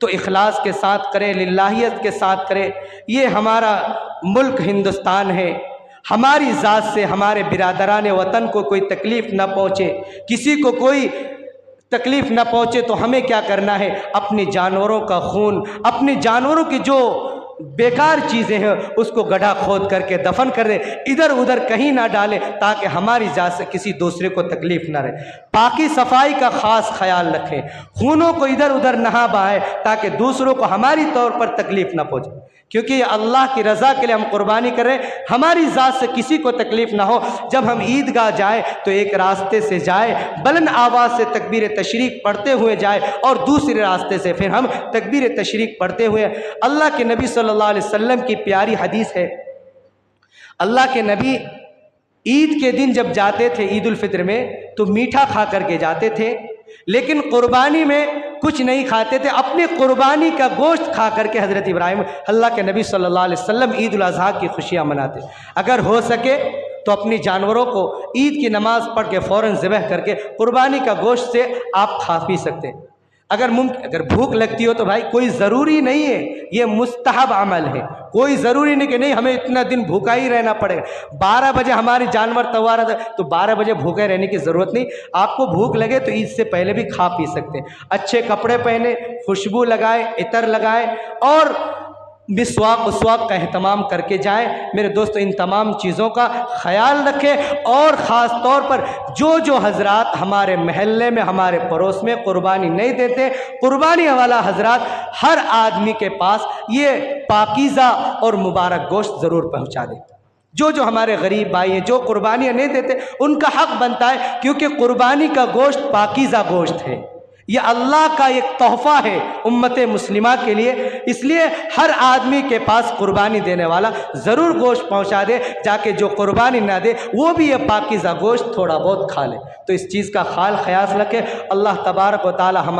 तो इखलास के साथ करें, लिल्लाहियत के साथ करें। ये हमारा मुल्क हिंदुस्तान है, हमारी ज़ात से हमारे बिरादरान वतन को कोई तकलीफ़ न पहुँचे, किसी को कोई तकलीफ़ न पहुँचे, तो हमें क्या करना है, अपने जानवरों का खून, अपने जानवरों की जो बेकार चीज़ें हैं उसको गड्ढा खोद करके दफन कर दे, इधर उधर कहीं ना डालें, ताकि हमारी जात से किसी दूसरे को तकलीफ़ ना रहे। पाकी सफाई का ख़ास ख्याल रखें, खूनों को इधर उधर नहा बहाएं ताकि दूसरों को हमारी तौर पर तकलीफ़ ना पहुँचे, क्योंकि अल्लाह की रज़ा के लिए हम कुर्बानी करें, हमारी ज़ात से किसी को तकलीफ़ ना हो। जब हम ईदगाह जाए तो एक रास्ते से जाए, बुलंद आवाज़ से तकबीर तशरीक पढ़ते हुए जाए, और दूसरे रास्ते से फिर हम तकबीर तशरीक पढ़ते हुए। अल्लाह के नबी सल्लल्लाहु अलैहि वसल्लम की प्यारी हदीस है, अल्लाह के नबी ईद के दिन जब जाते थे ईद उल फित्र में, तो मीठा खा करके जाते थे, लेकिन कुर्बानी में कुछ नहीं खाते थे। अपने कुर्बानी का गोश्त खा करके हज़रत इब्राहिम, अल्लाह के नबी सल्लल्लाहु अलैहि वसल्लम ईद उल अज़हा की खुशियाँ मनाते। अगर हो सके तो अपनी जानवरों को ईद की नमाज़ पढ़ के फ़ौरन ज़िबह करके कुर्बानी का गोश्त से आप खा पी सकते हैं। अगर भूख लगती हो तो भाई, कोई ज़रूरी नहीं है, ये मुस्तहब अमल है, कोई ज़रूरी नहीं कि नहीं हमें इतना दिन भूखा ही रहना पड़ेगा। 12 बजे हमारे जानवर तैयार है तो 12 बजे भूखे रहने की ज़रूरत नहीं। आपको भूख लगे तो ईद से पहले भी खा पी सकते हैं। अच्छे कपड़े पहने, खुशबू लगाए, इतर लगाए और मिसवाक उस्वाक का एहतमाम करके जाएं। मेरे दोस्तों, इन तमाम चीज़ों का ख्याल रखें, और ख़ास तौर पर जो जो हजरात हमारे महल्ले में, हमारे पड़ोस में कुर्बानी नहीं देते, कुर्बानी वाला हजरात हर आदमी के पास ये पाकीज़ा और मुबारक गोश्त ज़रूर पहुँचा दें। जो जो हमारे गरीब भाई हैं, जो कुर्बानियाँ नहीं देते, उनका हक़ बनता है, क्योंकि कुर्बानी का गोश्त पाकीज़ा गोश्त है, ये अल्लाह का एक तोहफ़ा है उम्मत मुस्लिमा के लिए। इसलिए हर आदमी के पास कुर्बानी देने वाला ज़रूर गोश्त पहुंचा दे, जाके जो कुर्बानी ना दे वो भी ये पाकीज़ा गोश्त थोड़ा बहुत खा ले। तो इस चीज़ का ख्याल रखें। अल्लाह तबारक व तआला हमारे